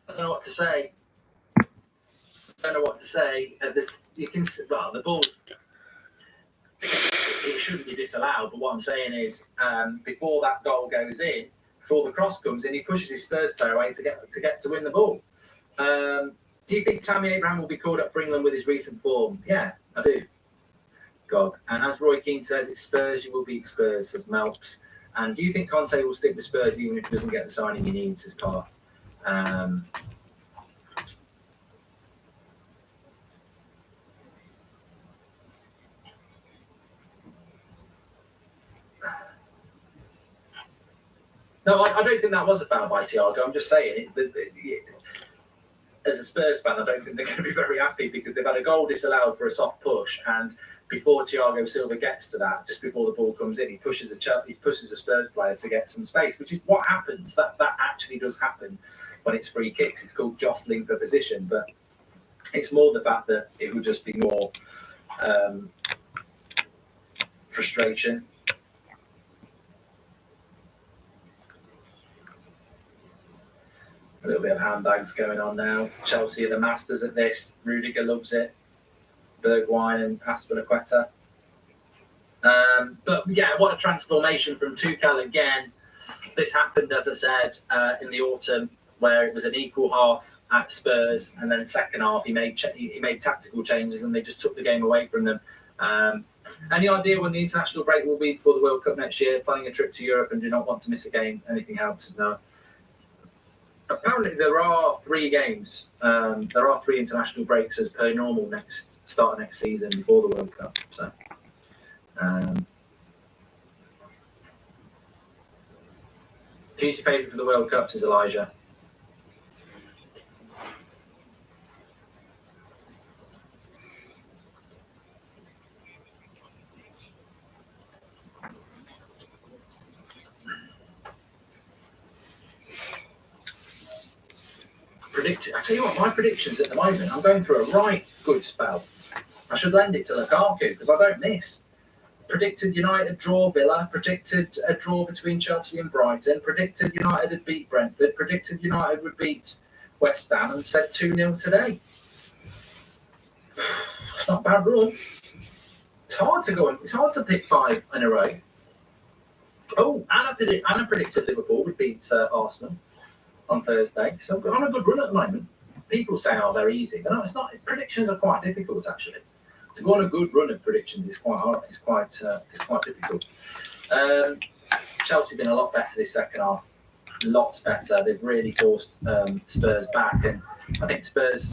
I don't know what to say. You can. Well, the ball's. It shouldn't be disallowed, but what I'm saying is, before that goal goes in, before the cross comes in, he pushes his Spurs player away to get to win the ball. Do you think Tammy Abraham will be called up for England with his recent form? Yeah, I do. Gog. And as Roy Keane says, it's Spurs, you will beat Spurs, says Melps. And do you think Conte will stick with Spurs even if he doesn't get the signing he needs, says Parr? No, I don't think that was a foul by Thiago. I'm just saying, as a Spurs fan, I don't think they're going to be very happy because they've had a goal disallowed for a soft push, and before Thiago Silva gets to that, just before the ball comes in, he pushes a Spurs player to get some space, which is what happens. That actually does happen when it's free kicks. It's called jostling for position, but it's more the fact that it would just be more frustration. A little bit of handbags going on now. Chelsea are the masters at this. Rudiger loves it. Bergwijn and Aspilicueta. But yeah, what a transformation from Tuchel again. This happened, as I said, in the autumn, where it was an equal half at Spurs, and then second half he made tactical changes, and they just took the game away from them. Any idea when the international break will be before the World Cup next year? Planning a trip to Europe and do not want to miss a game. Anything helps? No. Apparently there are 3 games. There are 3 international breaks as per normal start of next season before the World Cup. So, who's your favourite for the World Cup? Says Elijah. I tell you what, my predictions at the moment, I'm going through a right good spell. I should lend it to Lukaku because I don't miss. Predicted United draw Villa, predicted a draw between Chelsea and Brighton, predicted United would beat Brentford, predicted United would beat West Ham, and said 2-0 today. It's not a bad run. It's hard to go on. It's hard to pick 5 in a row. Oh, Anna predicted Liverpool would beat Arsenal on Thursday. So we're on a good run at the moment. People say, "Oh, they're easy," but no, it's not. Predictions are quite difficult actually. To go on a good run of predictions is quite hard. It's quite difficult. Chelsea have been a lot better this second half. Lots better. They've really forced Spurs back, and I think Spurs'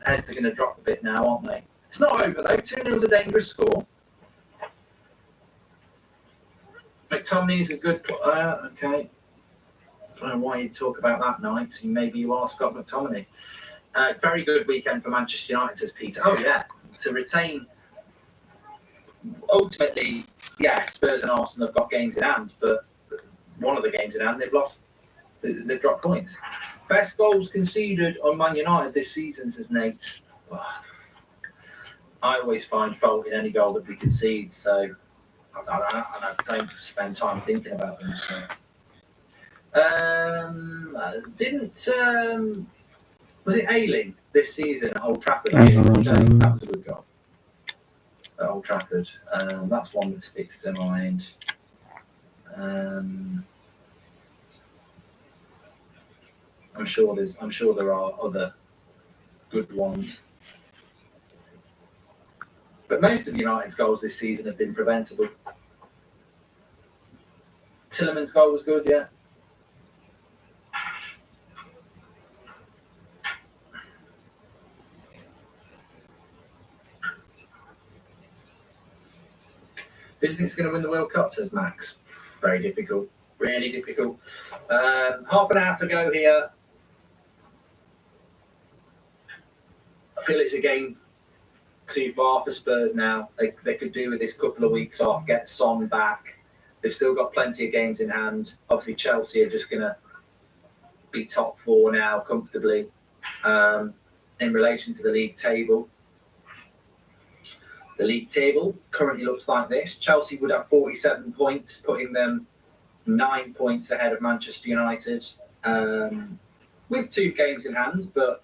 heads are going to drop a bit now, aren't they? It's not over though. 2-0 is a dangerous score. McTominay is a good player. Okay. I don't know why you talk about that, Knight. Maybe you are Scott McTominay. Very good weekend for Manchester United, says Peter. Oh, yeah. To retain, ultimately, yeah, Spurs and Arsenal have got games in hand, but one of the games in hand, they've lost. They've dropped points. Best goals conceded on Man United this season, says Nate. Oh, I always find fault in any goal that we concede, so I don't spend time thinking about them. So. Was it Ayling this season at Old Trafford? That was a good goal at Old Trafford. That's one that sticks to mind. I'm sure there are other good ones, but most of United's goals this season have been preventable. Tielemans' goal was good, yeah. Who do you think is going to win the World Cup, says Max? Very difficult. Really difficult. Half an hour to go here. I feel it's a game too far for Spurs now. They could do with this couple of weeks off, get Son back. They've still got plenty of games in hand. Obviously, Chelsea are just going to be top 4 now comfortably in relation to the league table. The league table currently looks like this. Chelsea would have 47 points, putting them 9 points ahead of Manchester United, with 2 games in hand. But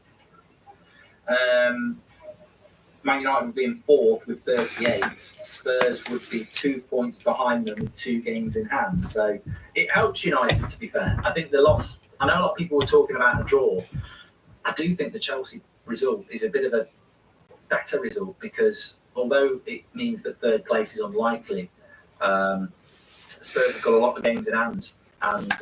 Man United would be in 4th with 38. Spurs would be 2 points behind them with 2 games in hand. So it helps United, to be fair. I think the loss, I know a lot of people were talking about a draw. I do think the Chelsea result is a bit of a better result because although it means that 3rd place is unlikely, Spurs have got a lot of games in hand and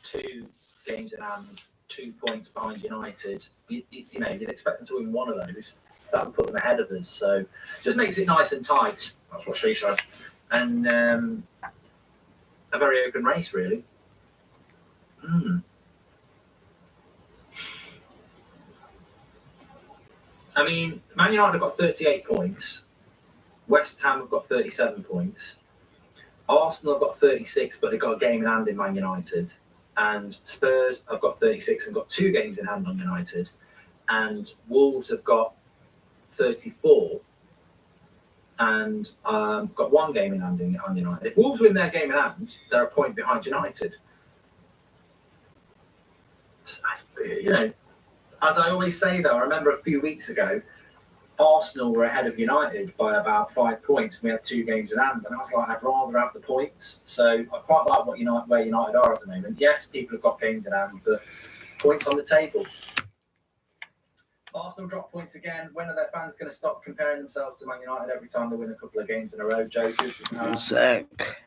2 games in hand, 2 points behind United. You'd expect them to win one of those. That would put them ahead of us. So just makes it nice and tight. That's what she said. And a very open race, really. I mean, Man United have got 38 points. West Ham have got 37 points. Arsenal have got 36, but they've got a game in hand in Man United. And Spurs have got 36 and got 2 games in hand on United. And Wolves have got 34 and got 1 game in hand on United. If Wolves win their game in hand, they're a point behind United. As I always say, though, I remember a few weeks ago, Arsenal were ahead of United by about 5 points. We had 2 games in hand, and I was like, I'd rather have the points. So I quite like where United are at the moment. Yes, people have got games in hand, but points on the table. Arsenal drop points again. When are their fans going to stop comparing themselves to Man United every time they win a couple of games in a row, Jokers? Sick.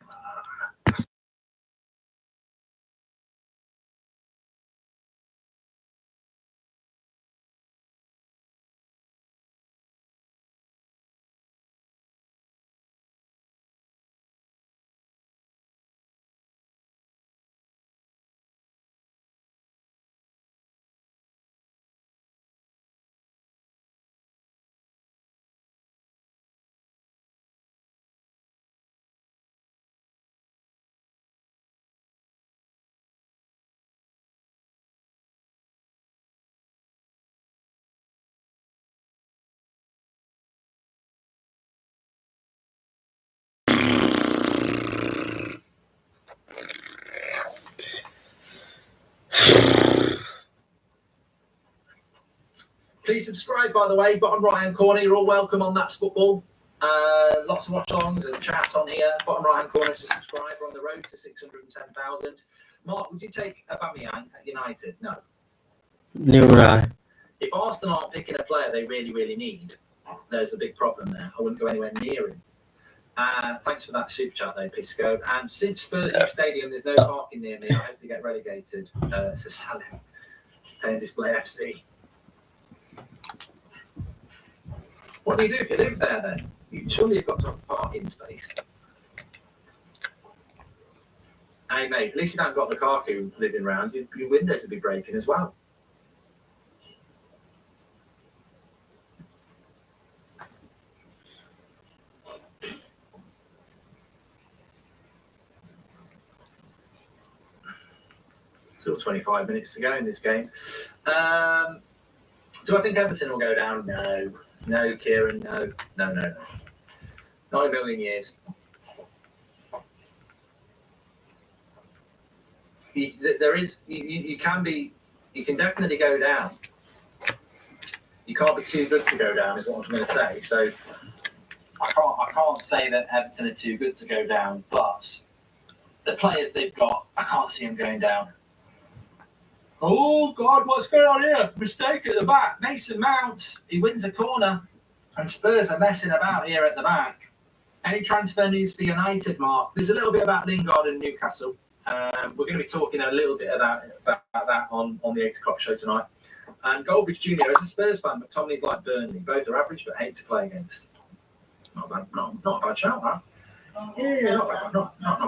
Please subscribe, by the way. Bottom right-hand corner, you're all welcome on That's Football. Lots of watch-alongs and chat on here. Bottom right-hand corner to subscribe. We're on the road to 610,000. Mark, would you take Aubameyang at United? No. Neither would I. If Arsenal aren't picking a player they really, really need, there's a big problem there. I wouldn't go anywhere near him. Thanks for that super chat, though, Pisco. And since Spurs new stadium, there's no parking near me. I hope they get relegated. Says Salim. Paying Display FC. What do you do if you live there, then? Surely you've got to have parking space. Hey, mate, at least you don't got the Lukaku living round. Your windows would be breaking as well. Still 25 minutes to go in this game. Do I think Everton will go down? No. No, Kieran, no. No. Not in a million years. You can definitely go down. You can't be too good to go down, is what I'm going to say. So I can't say that Everton are too good to go down, but the players they've got, I can't see them going down. Oh, God, what's going on here? Mistake at the back. Mason Mount, he wins a corner, and Spurs are messing about here at the back. Any transfer news for United, Mark? There's a little bit about Lingard and Newcastle. We're going to be talking a little bit about that on the 8 o'clock show tonight. And Goldbridge Jr., as a Spurs fan, McTominay's like Burnley. Both are average, but hate to play against. Not a bad shout, that. Yeah, not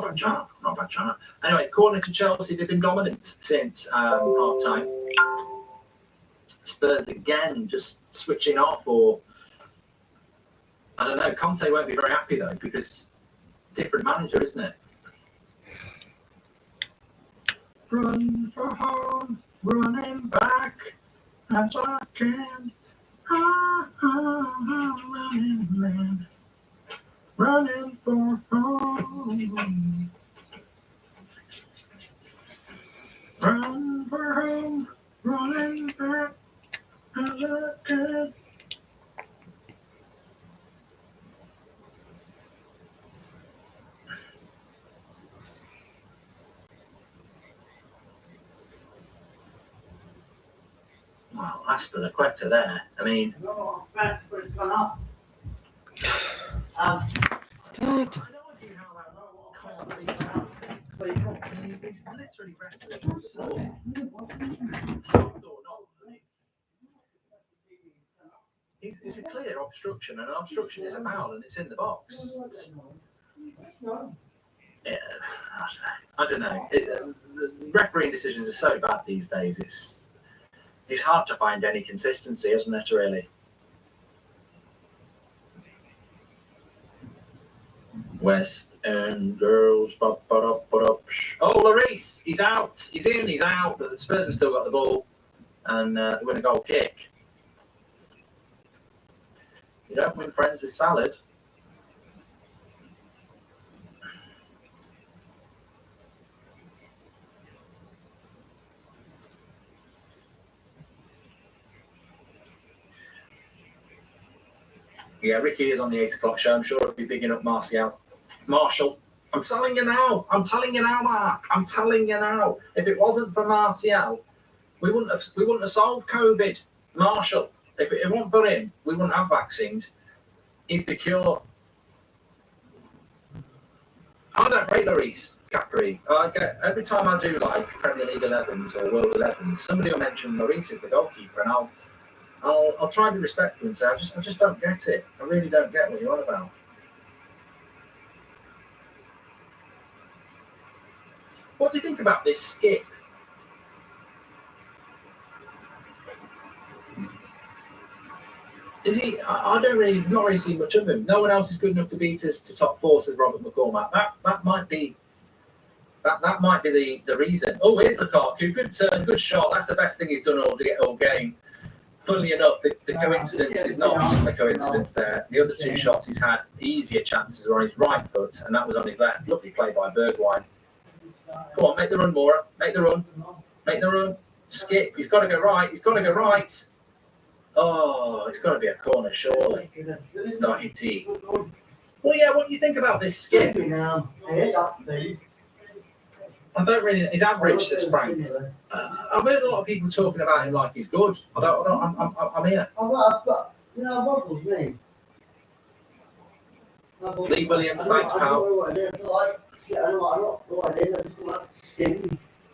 bad shout. Not bad shout. Anyway, corner to Chelsea, they've been dominant since half-time. Spurs again, just switching off, or I don't know. Conte won't be very happy, though, because different manager, isn't it? Run for home, running back as I can. Running man, running for home. Run for home, running back as I can. Wow, Aspilicueta there. I mean, No, that's where it's gone up. I don't know how that can't be out. He's literally resting against the floor. Soft or not, I mean, it's a clear obstruction, and an obstruction is a foul, and it's in the box. Yeah, I don't know. The refereeing decisions are so bad these days. It's hard to find any consistency, isn't it, really? West End girls. Oh, Lloris, he's out. He's in, he's out. But the Spurs have still got the ball. And they win a goal kick. You don't win friends with salad. Yeah, Ricky is on the 8 o'clock show. I'm sure he'll be bigging up Martial. Marshall. I'm telling you now, Mark. I'm telling you now. If it wasn't for Martial, we wouldn't have solved COVID. Marshall. If it weren't for him, we wouldn't have vaccines. He's the cure. I don't rate Lloris Capri. Every time I do like Premier League 11s or World 11s, somebody will mention Lloris is the goalkeeper, and I'll try and be respectful and say I just don't get it. I really don't get what you're on about. What do you think about this skip? Is he? I don't really, not really see much of him. No one else is good enough to beat us to top four, says Robert McCormack. That might be the reason. Oh, here's Lukaku. Good turn, good shot. That's the best thing he's done all game. Funnily enough, the coincidence is not a coincidence there. The other two shots he's had easier chances were on his right foot, and that was on his left. Lovely play by Bergwijn. Come on, make the run, Mora. Make the run. Skip. He's got to go right. Oh, it's got to be a corner, surely. Doherty. Well, yeah, what do you think about this Skip? I don't really. His average, says Frank. I've heard a lot of people talking about him like he's good. I'm here. Lee Williams, thanks, pal.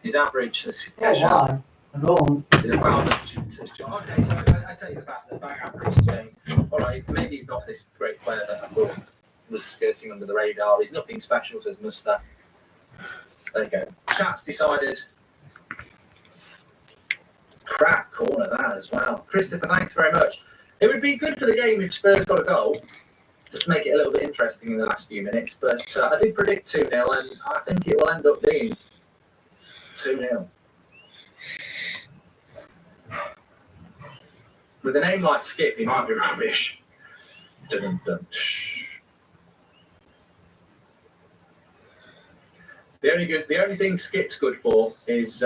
His average, says Kesha. Is a foul, says John. Okay, so I tell you the fact that average has changed. All right, maybe he's not this great player that I thought was skirting under the radar. He's nothing special, says Musta. There you go. Chat's decided. Crap corner that as well. Christopher, thanks very much. It would be good for the game if Spurs got a goal, just to make it a little bit interesting in the last few minutes. But I did predict 2-0, and I think it will end up being 2-0. With a name like Skip, he might be rubbish. Dun-dun-dun. The only thing Skip's good for is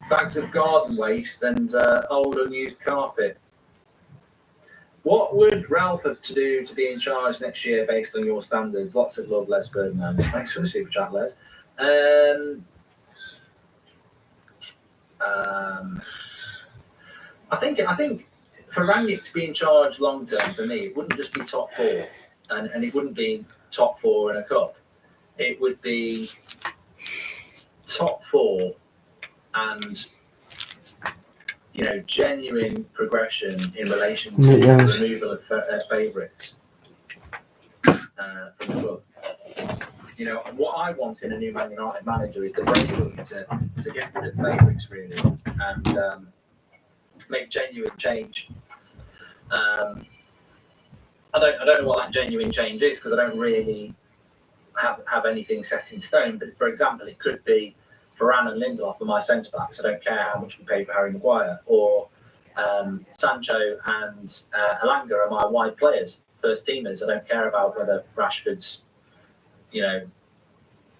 bags of garden waste and old unused carpet. What would Ralph have to do to be in charge next year based on your standards? Lots of love, Les Ferdinand. Thanks for the super chat, Les. I think for Rangnick to be in charge long term, for me, it wouldn't just be top four, and it wouldn't be top four in a cup. It would be top four and genuine progression in relation to the removal of favourites from the club. What I want in a new Man United manager is the bravery to get rid of favourites really and make genuine change. I don't know what that genuine change is because I don't really have anything set in stone. But for example, it could be Varane and Lindelof are my centre backs. I don't care how much we pay for Harry Maguire, or Sancho and Elanga are my wide players, first teamers. I don't care about whether Rashford's, the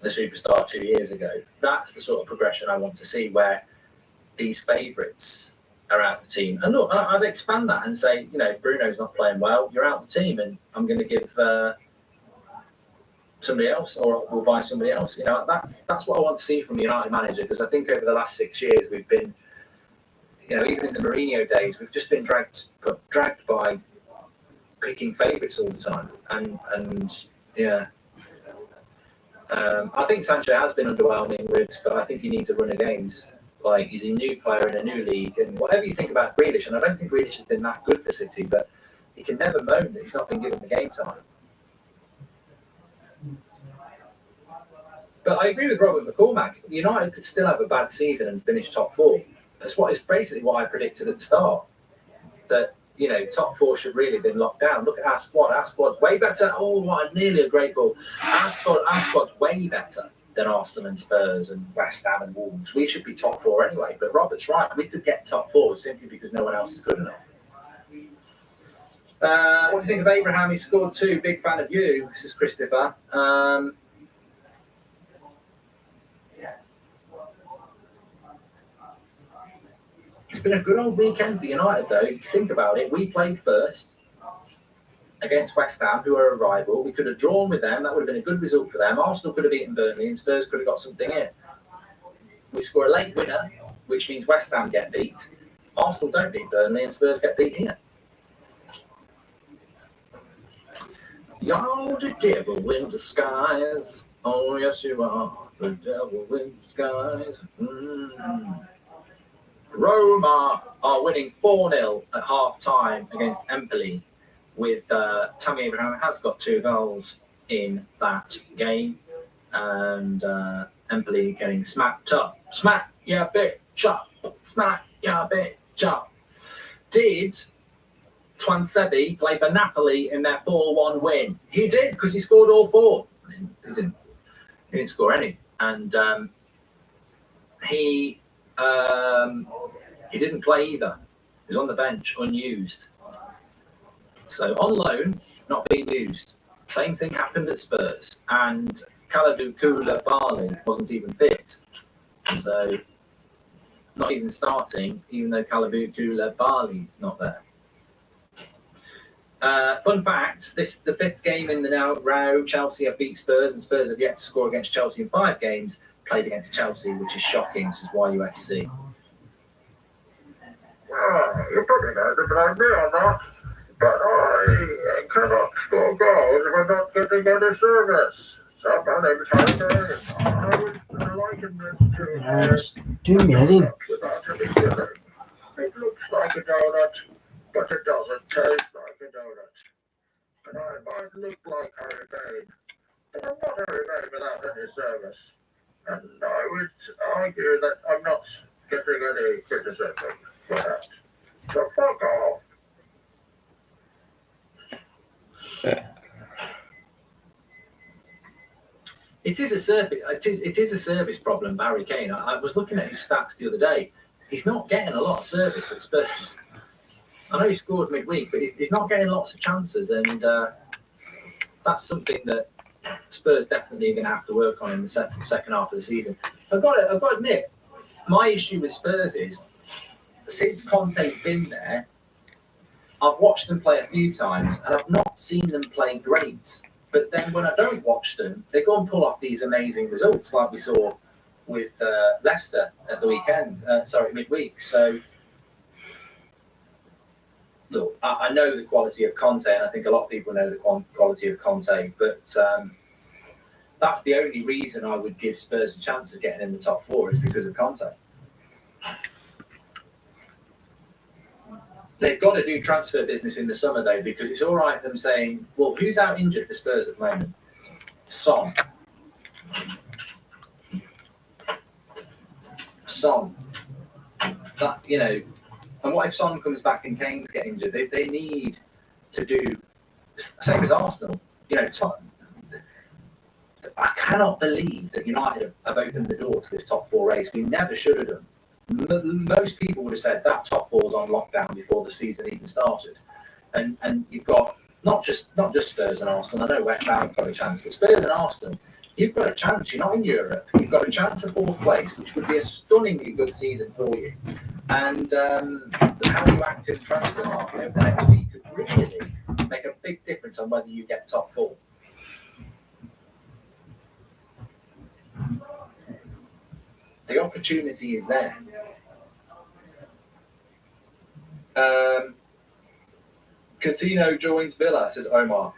superstar 2 years ago. That's the sort of progression I want to see, where these favourites are out of the team. And look, I'd expand that and say, Bruno's not playing well, you're out of the team, and I'm going to give somebody else, or we'll buy somebody else. That's what I want to see from the United manager, because I think over the last 6 years we've been, even in the Mourinho days, we've just been dragged by picking favourites all the time, and yeah. I think Sancho has been underwhelming, but I think he needs a run of games. Like, he's a new player in a new league, and whatever you think about Grealish, and I don't think Grealish has been that good for City, but he can never moan that he's not been given the game time. But I agree with Robert McCormack. United could still have a bad season and finish top four. That's basically what I predicted at the start. That, top four should really have been locked down. Look at our squad. Our squad's way better. Oh, what nearly a great ball. Our squad's way better than Arsenal and Spurs and West Ham and Wolves. We should be top four anyway. But Robert's right. We could get top four simply because no one else is good enough. What do you think of Abraham? He scored 2. Big fan of you. This is Christopher. It's been a good old weekend for United, though. If you think about it, we played first against West Ham, who are a rival. We could have drawn with them. That would have been a good result for them. Arsenal could have beaten Burnley, and Spurs could have got something in. We score a late winner, which means West Ham get beat. Arsenal don't beat Burnley, and Spurs get beat here. You're the devil in disguise. Oh, yes, you are. The devil in disguise. Roma are winning 4-0 at half-time against Empoli, with Tammy Abraham has got 2 goals in that game, and Empoli getting smacked up. Smack ya bitch up. Smack ya bitch up. Did Twansebi play for Napoli in their 4-1 win? He did, because he scored all 4. He didn't score any. And he didn't play either. He was on the bench, unused. So on loan, not being used. Same thing happened at Spurs. And Kalidou Koulibaly wasn't even fit. So not even starting, even though Kalabukula Bali's not there. Fun fact, this the 5th game in the row. Chelsea have beat Spurs, and Spurs have yet to score against Chelsea in 5 games played against Chelsea, which is shocking. This is YUFC. You probably know to blame me or not, but I cannot score goals if I'm not getting any service. Somebody tell me. I would liken this to Do me heading. without any filling. It looks like a donut, but it doesn't taste like a donut. And I might look like Harry Kane, but I'm not Harry Kane without any service. And I would argue that I'm not getting any criticism for that. So fuck off. It is a service problem, Harry Kane. I was looking at his stats the other day. He's not getting a lot of service at Spurs. I know he scored midweek, but he's not getting lots of chances, and that's something that Spurs definitely are going to have to work on in the second half of the season. I've got to admit, my issue with Spurs is, since Conte's been there, I've watched them play a few times, and I've not seen them play great. But then when I don't watch them, they go and pull off these amazing results, like we saw with Leicester at the weekend. Midweek. So, look, I know the quality of Conte, and I think a lot of people know the quality of Conte, but that's the only reason I would give Spurs a chance of getting in the top 4 is because of Conte. They've got to do transfer business in the summer, though, because it's all right them saying, well, who's out injured for Spurs at the moment? Son. That, you know, and what if Son comes back and Kane's get injured? They need to do, same as Arsenal. You know, I cannot believe that United have opened the door to this top 4 race. We never should have done. Most people would have said that top 4 was on lockdown before the season even started, and you've got not just Spurs and Arsenal. I know West Ham have got a chance, but Spurs and Arsenal, you've got a chance. You're not in Europe. You've got a chance of 4th place, which would be a stunningly good season for you. And how you act in the transfer market over the next week could really make a big difference on whether you get top 4. The opportunity is there. Coutinho joins Villa, says Omar.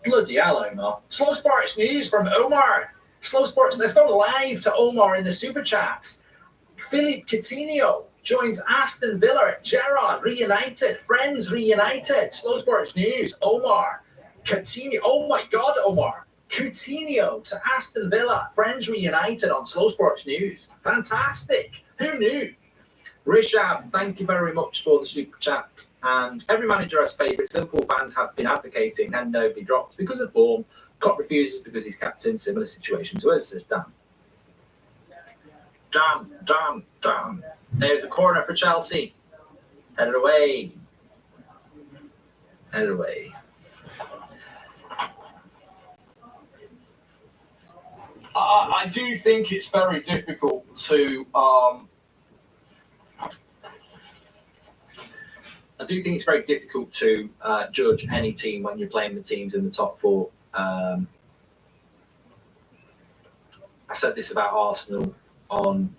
Bloody hell, Omar. Slow Sports news from Omar. Slow Sports, let's go live to Omar in the Super Chat. Philippe Coutinho joins Aston Villa. Gerrard reunited. Friends reunited. Slow Sports news. Omar. Coutinho. Oh my God, Omar. Coutinho to Aston Villa. Friends reunited on Slow Sports News. Fantastic. Who knew? Rishab, thank you very much for the super chat. And every manager has favourites. Liverpool fans have been advocating and nobody drops because of form. Klopp refuses because he's captain. Similar situation to us, says Dan. Dan. There's a corner for Chelsea. Headed away. I do think it's very difficult to judge any team when you're playing the teams in the top 4. I said this about Arsenal on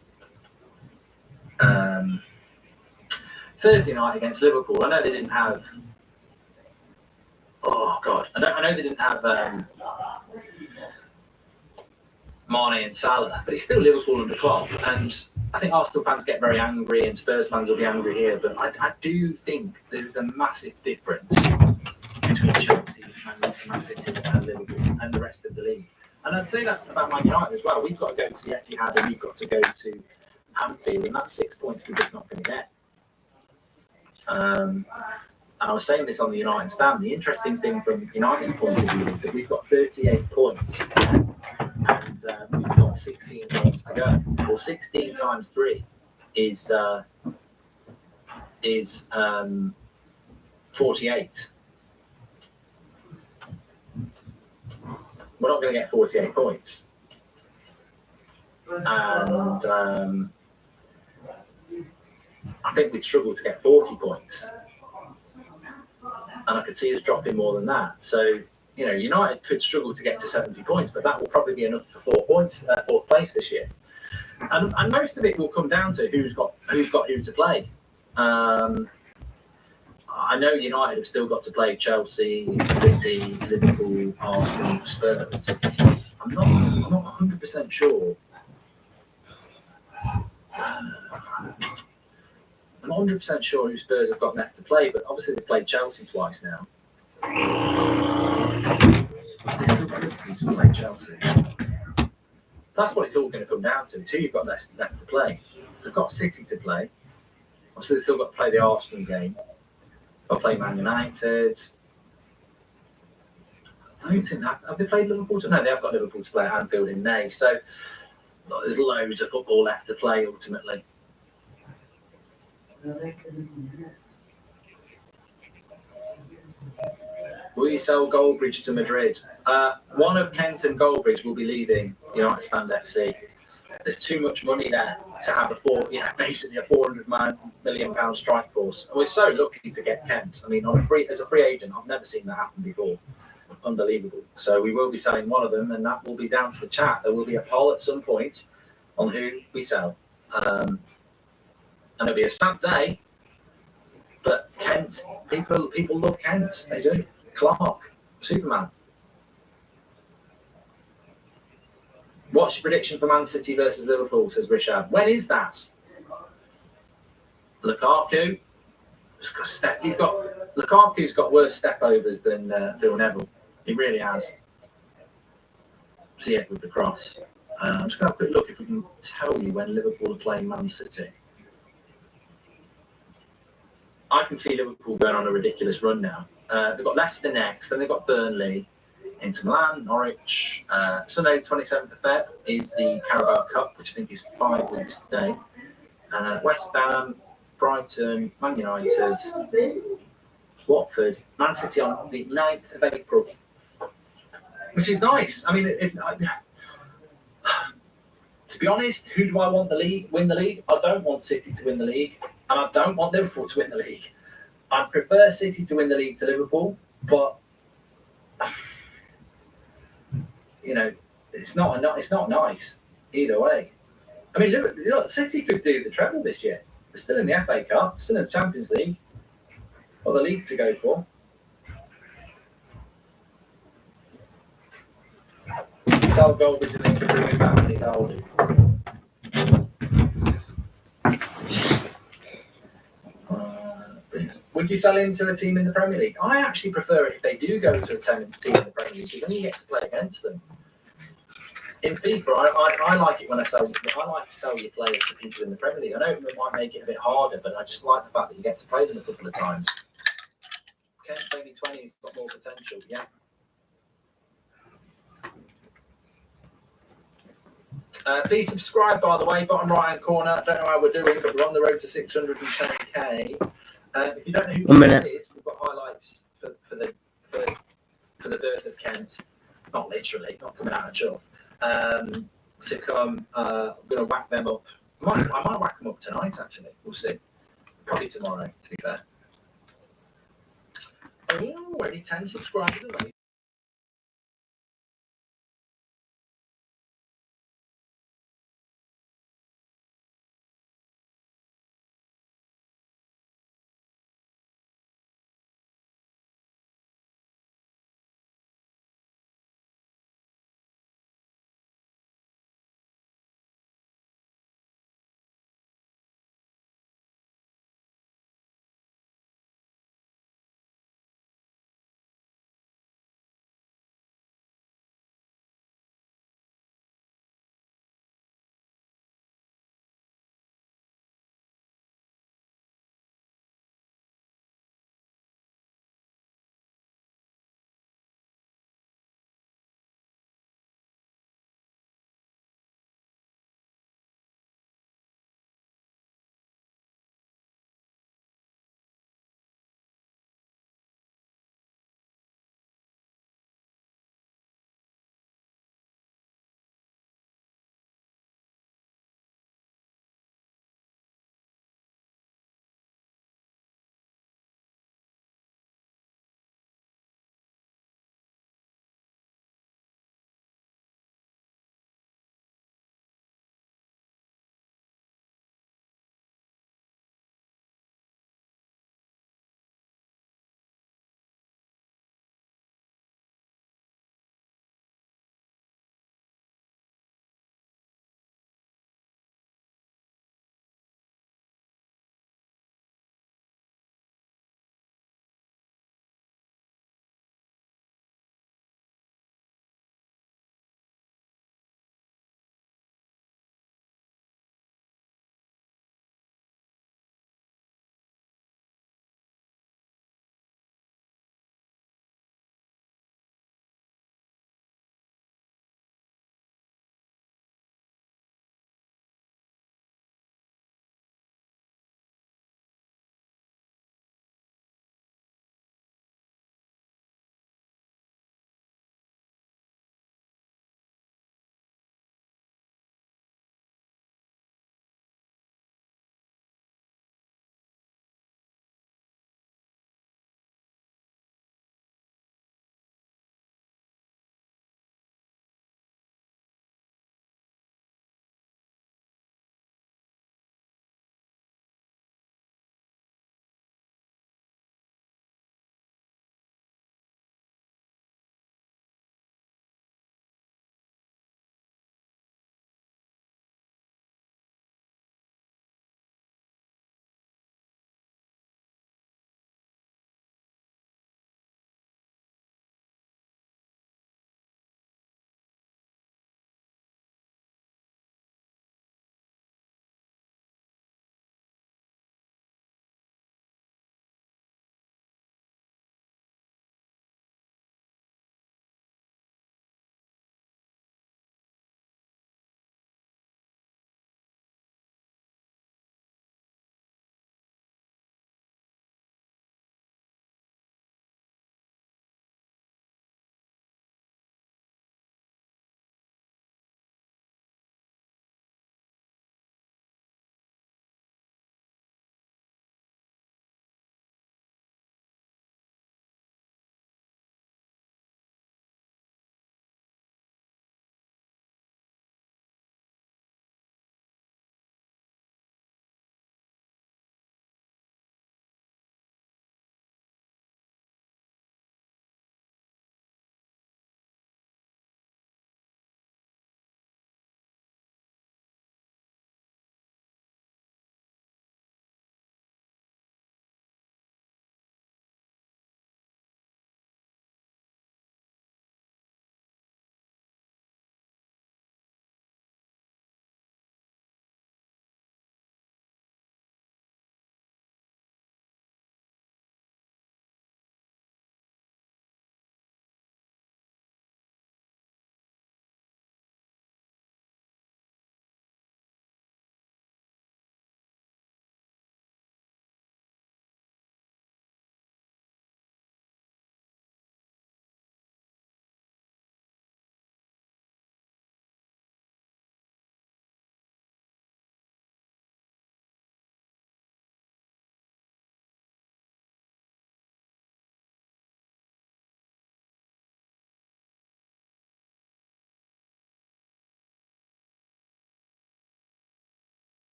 Thursday night against Liverpool. I know they didn't have. Oh God! I know they didn't have Mane and Salah, but it's still Liverpool and the club. And I think Arsenal fans get very angry, and Spurs fans will be angry here. But I do think there's a massive difference between Chelsea and Man City and Liverpool and the rest of the league. And I'd say that about Man United as well. We've got to go to the Etihad and we've got to go to Anfield, and that's 6 points we're just not going to get. And I was saying this on the United stand. The interesting thing from United's point of view is that we've got 38 points and we've got 16 games to go. Well, 16 times 3 is 48. We're not going to get 48 points. And think we'd struggle to get 40 points. And I could see us dropping more than that. So, you know, United could struggle to get to 70 points, but that will probably be enough for 4 points, fourth place this year. And most of it will come down to who's got who to play. I know United have still got to play Chelsea, City, Liverpool, Arsenal, Spurs. I'm not 100% sure. I'm not 100% sure who Spurs have got left to play, but obviously they've played Chelsea twice now. They've still got Liverpool to play Chelsea. That's what it's all going to come down to. It's who you've got left to play. They've got City to play. Obviously they've still got to play the Arsenal game. They'll play Man United. I don't think that. Have they played Liverpool? No, they have got Liverpool to play at Anfield in May. So there's loads of football left to play ultimately. Will you sell Goldbridge to Madrid? One of Kent and Goldbridge will be leaving United Stand FC. There's too much money there to have basically a £400 million strike force. And we're so lucky to get Kent. I mean, as a free agent, I've never seen that happen before. Unbelievable. So we will be selling one of them, and that will be down to the chat. There will be a poll at some point on who we sell. And it'll be a sad day, but Kent, people love Kent. They do. Clark, Superman. What's your prediction for Man City versus Liverpool, says Rishad. When is that? Lukaku's got worse step overs than Phil Neville. He really has. See it with the cross. I'm just going to have a quick look if we can tell you when Liverpool are playing Man City. I can see Liverpool going on a ridiculous run now. They've got Leicester next, then they've got Burnley, Inter Milan, Norwich. Sunday, 27th of Feb, is the Carabao Cup, which I think is 5 weeks today. West Ham, Brighton, Man United, Watford, Man City on the 9th of April, which is nice. I mean, to be honest, who do I want win the league? I don't want City to win the league, and I don't want Liverpool to win the league. I prefer City to win the league to Liverpool, but it's not nice either way. I mean, look, City could do the treble this year. They're still in the FA Cup, still in the Champions League, or the league to go for. Sell Goldbridge and then bring him back when he's old. Would you sell him to a team in the Premier League? I actually prefer it if they do go to a team in the Premier League, because then you get to play against them. In FIFA, I like it when I like to sell your players to people in the Premier League. I know it might make it a bit harder, but I just like the fact that you get to play them a couple of times. Kent's only 20, he's got more potential, yeah. Please subscribe, by the way, bottom right-hand corner. I don't know how we're doing, but we're on the road to 610k. If you don't know who Kent is, we've got highlights for the birth of Kent. Not literally, not coming out of chuff. To come, I'm going to whack them up. I might whack them up tonight, actually. We'll see. Probably tomorrow, to be fair. Oh, only 10 subscribers away.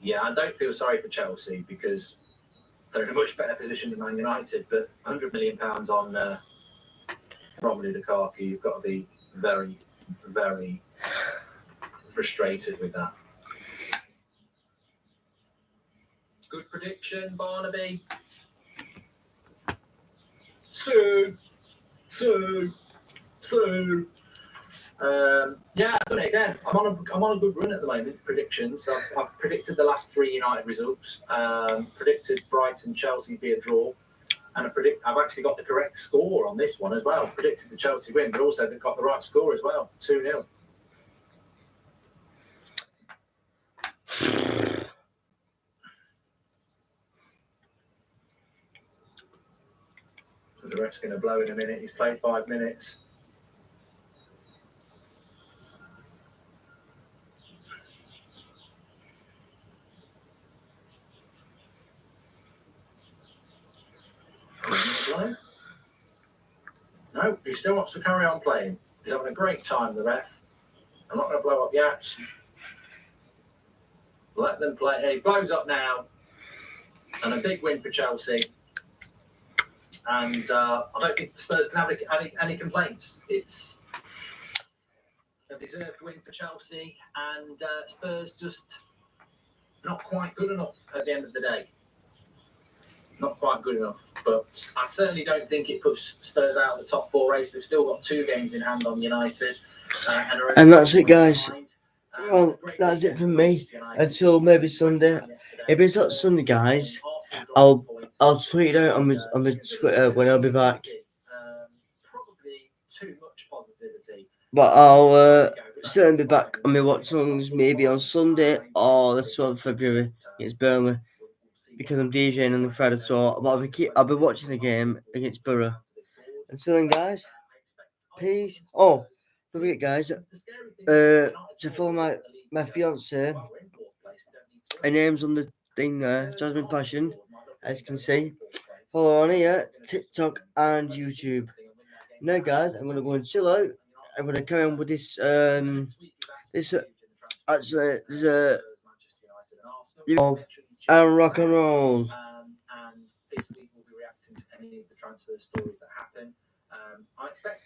Yeah, I don't feel sorry for Chelsea because they're in a much better position than Man United. But £100 million on Romelu Lukaku, you've got to be very, very frustrated with that. Good prediction, Barnaby. Soon. Yeah, I've done it again. I'm on a good run at the moment. Predictions. I've predicted the last 3 United results. Predicted Brighton Chelsea be a draw, and I've actually got the correct score on this one as well. Predicted the Chelsea win, but also they've got the right score as well, 2-0. So the ref's going to blow in a minute. He's played 5 minutes. No, he still wants to carry on playing. He's having a great time, the ref. I'm not going to blow up the apps. Let them play. He blows up now. And a big win for Chelsea. And I don't think the Spurs can have any complaints. It's a deserved win for Chelsea. And Spurs just not quite good enough at the end of the day. Not quite good enough. But I certainly don't think it puts Spurs out of the top 4 race. They've still got 2 games in hand on United. And that's it, guys. Well, that's it from me. Until maybe Sunday. If it's not Sunday, guys, I'll tweet it out on the Twitter when I'll be back. Probably too much positivity. But I'll certainly be back on my watch-alongs maybe on Sunday or the 12th of February against Burnley, because I'm DJing on the Friday, so I'll be watching the game against Borough. Until then, guys, peace. Oh, don't forget, guys, to follow my fiance. Her name's on the thing there, Jasmine Passion, as you can see. Follow on here, TikTok and YouTube. Now, guys, I'm gonna go and chill out. I'm gonna carry on with this. Actually, there's and rock and roll. And this week we'll be reacting to any of the transfer stories that happen. I expect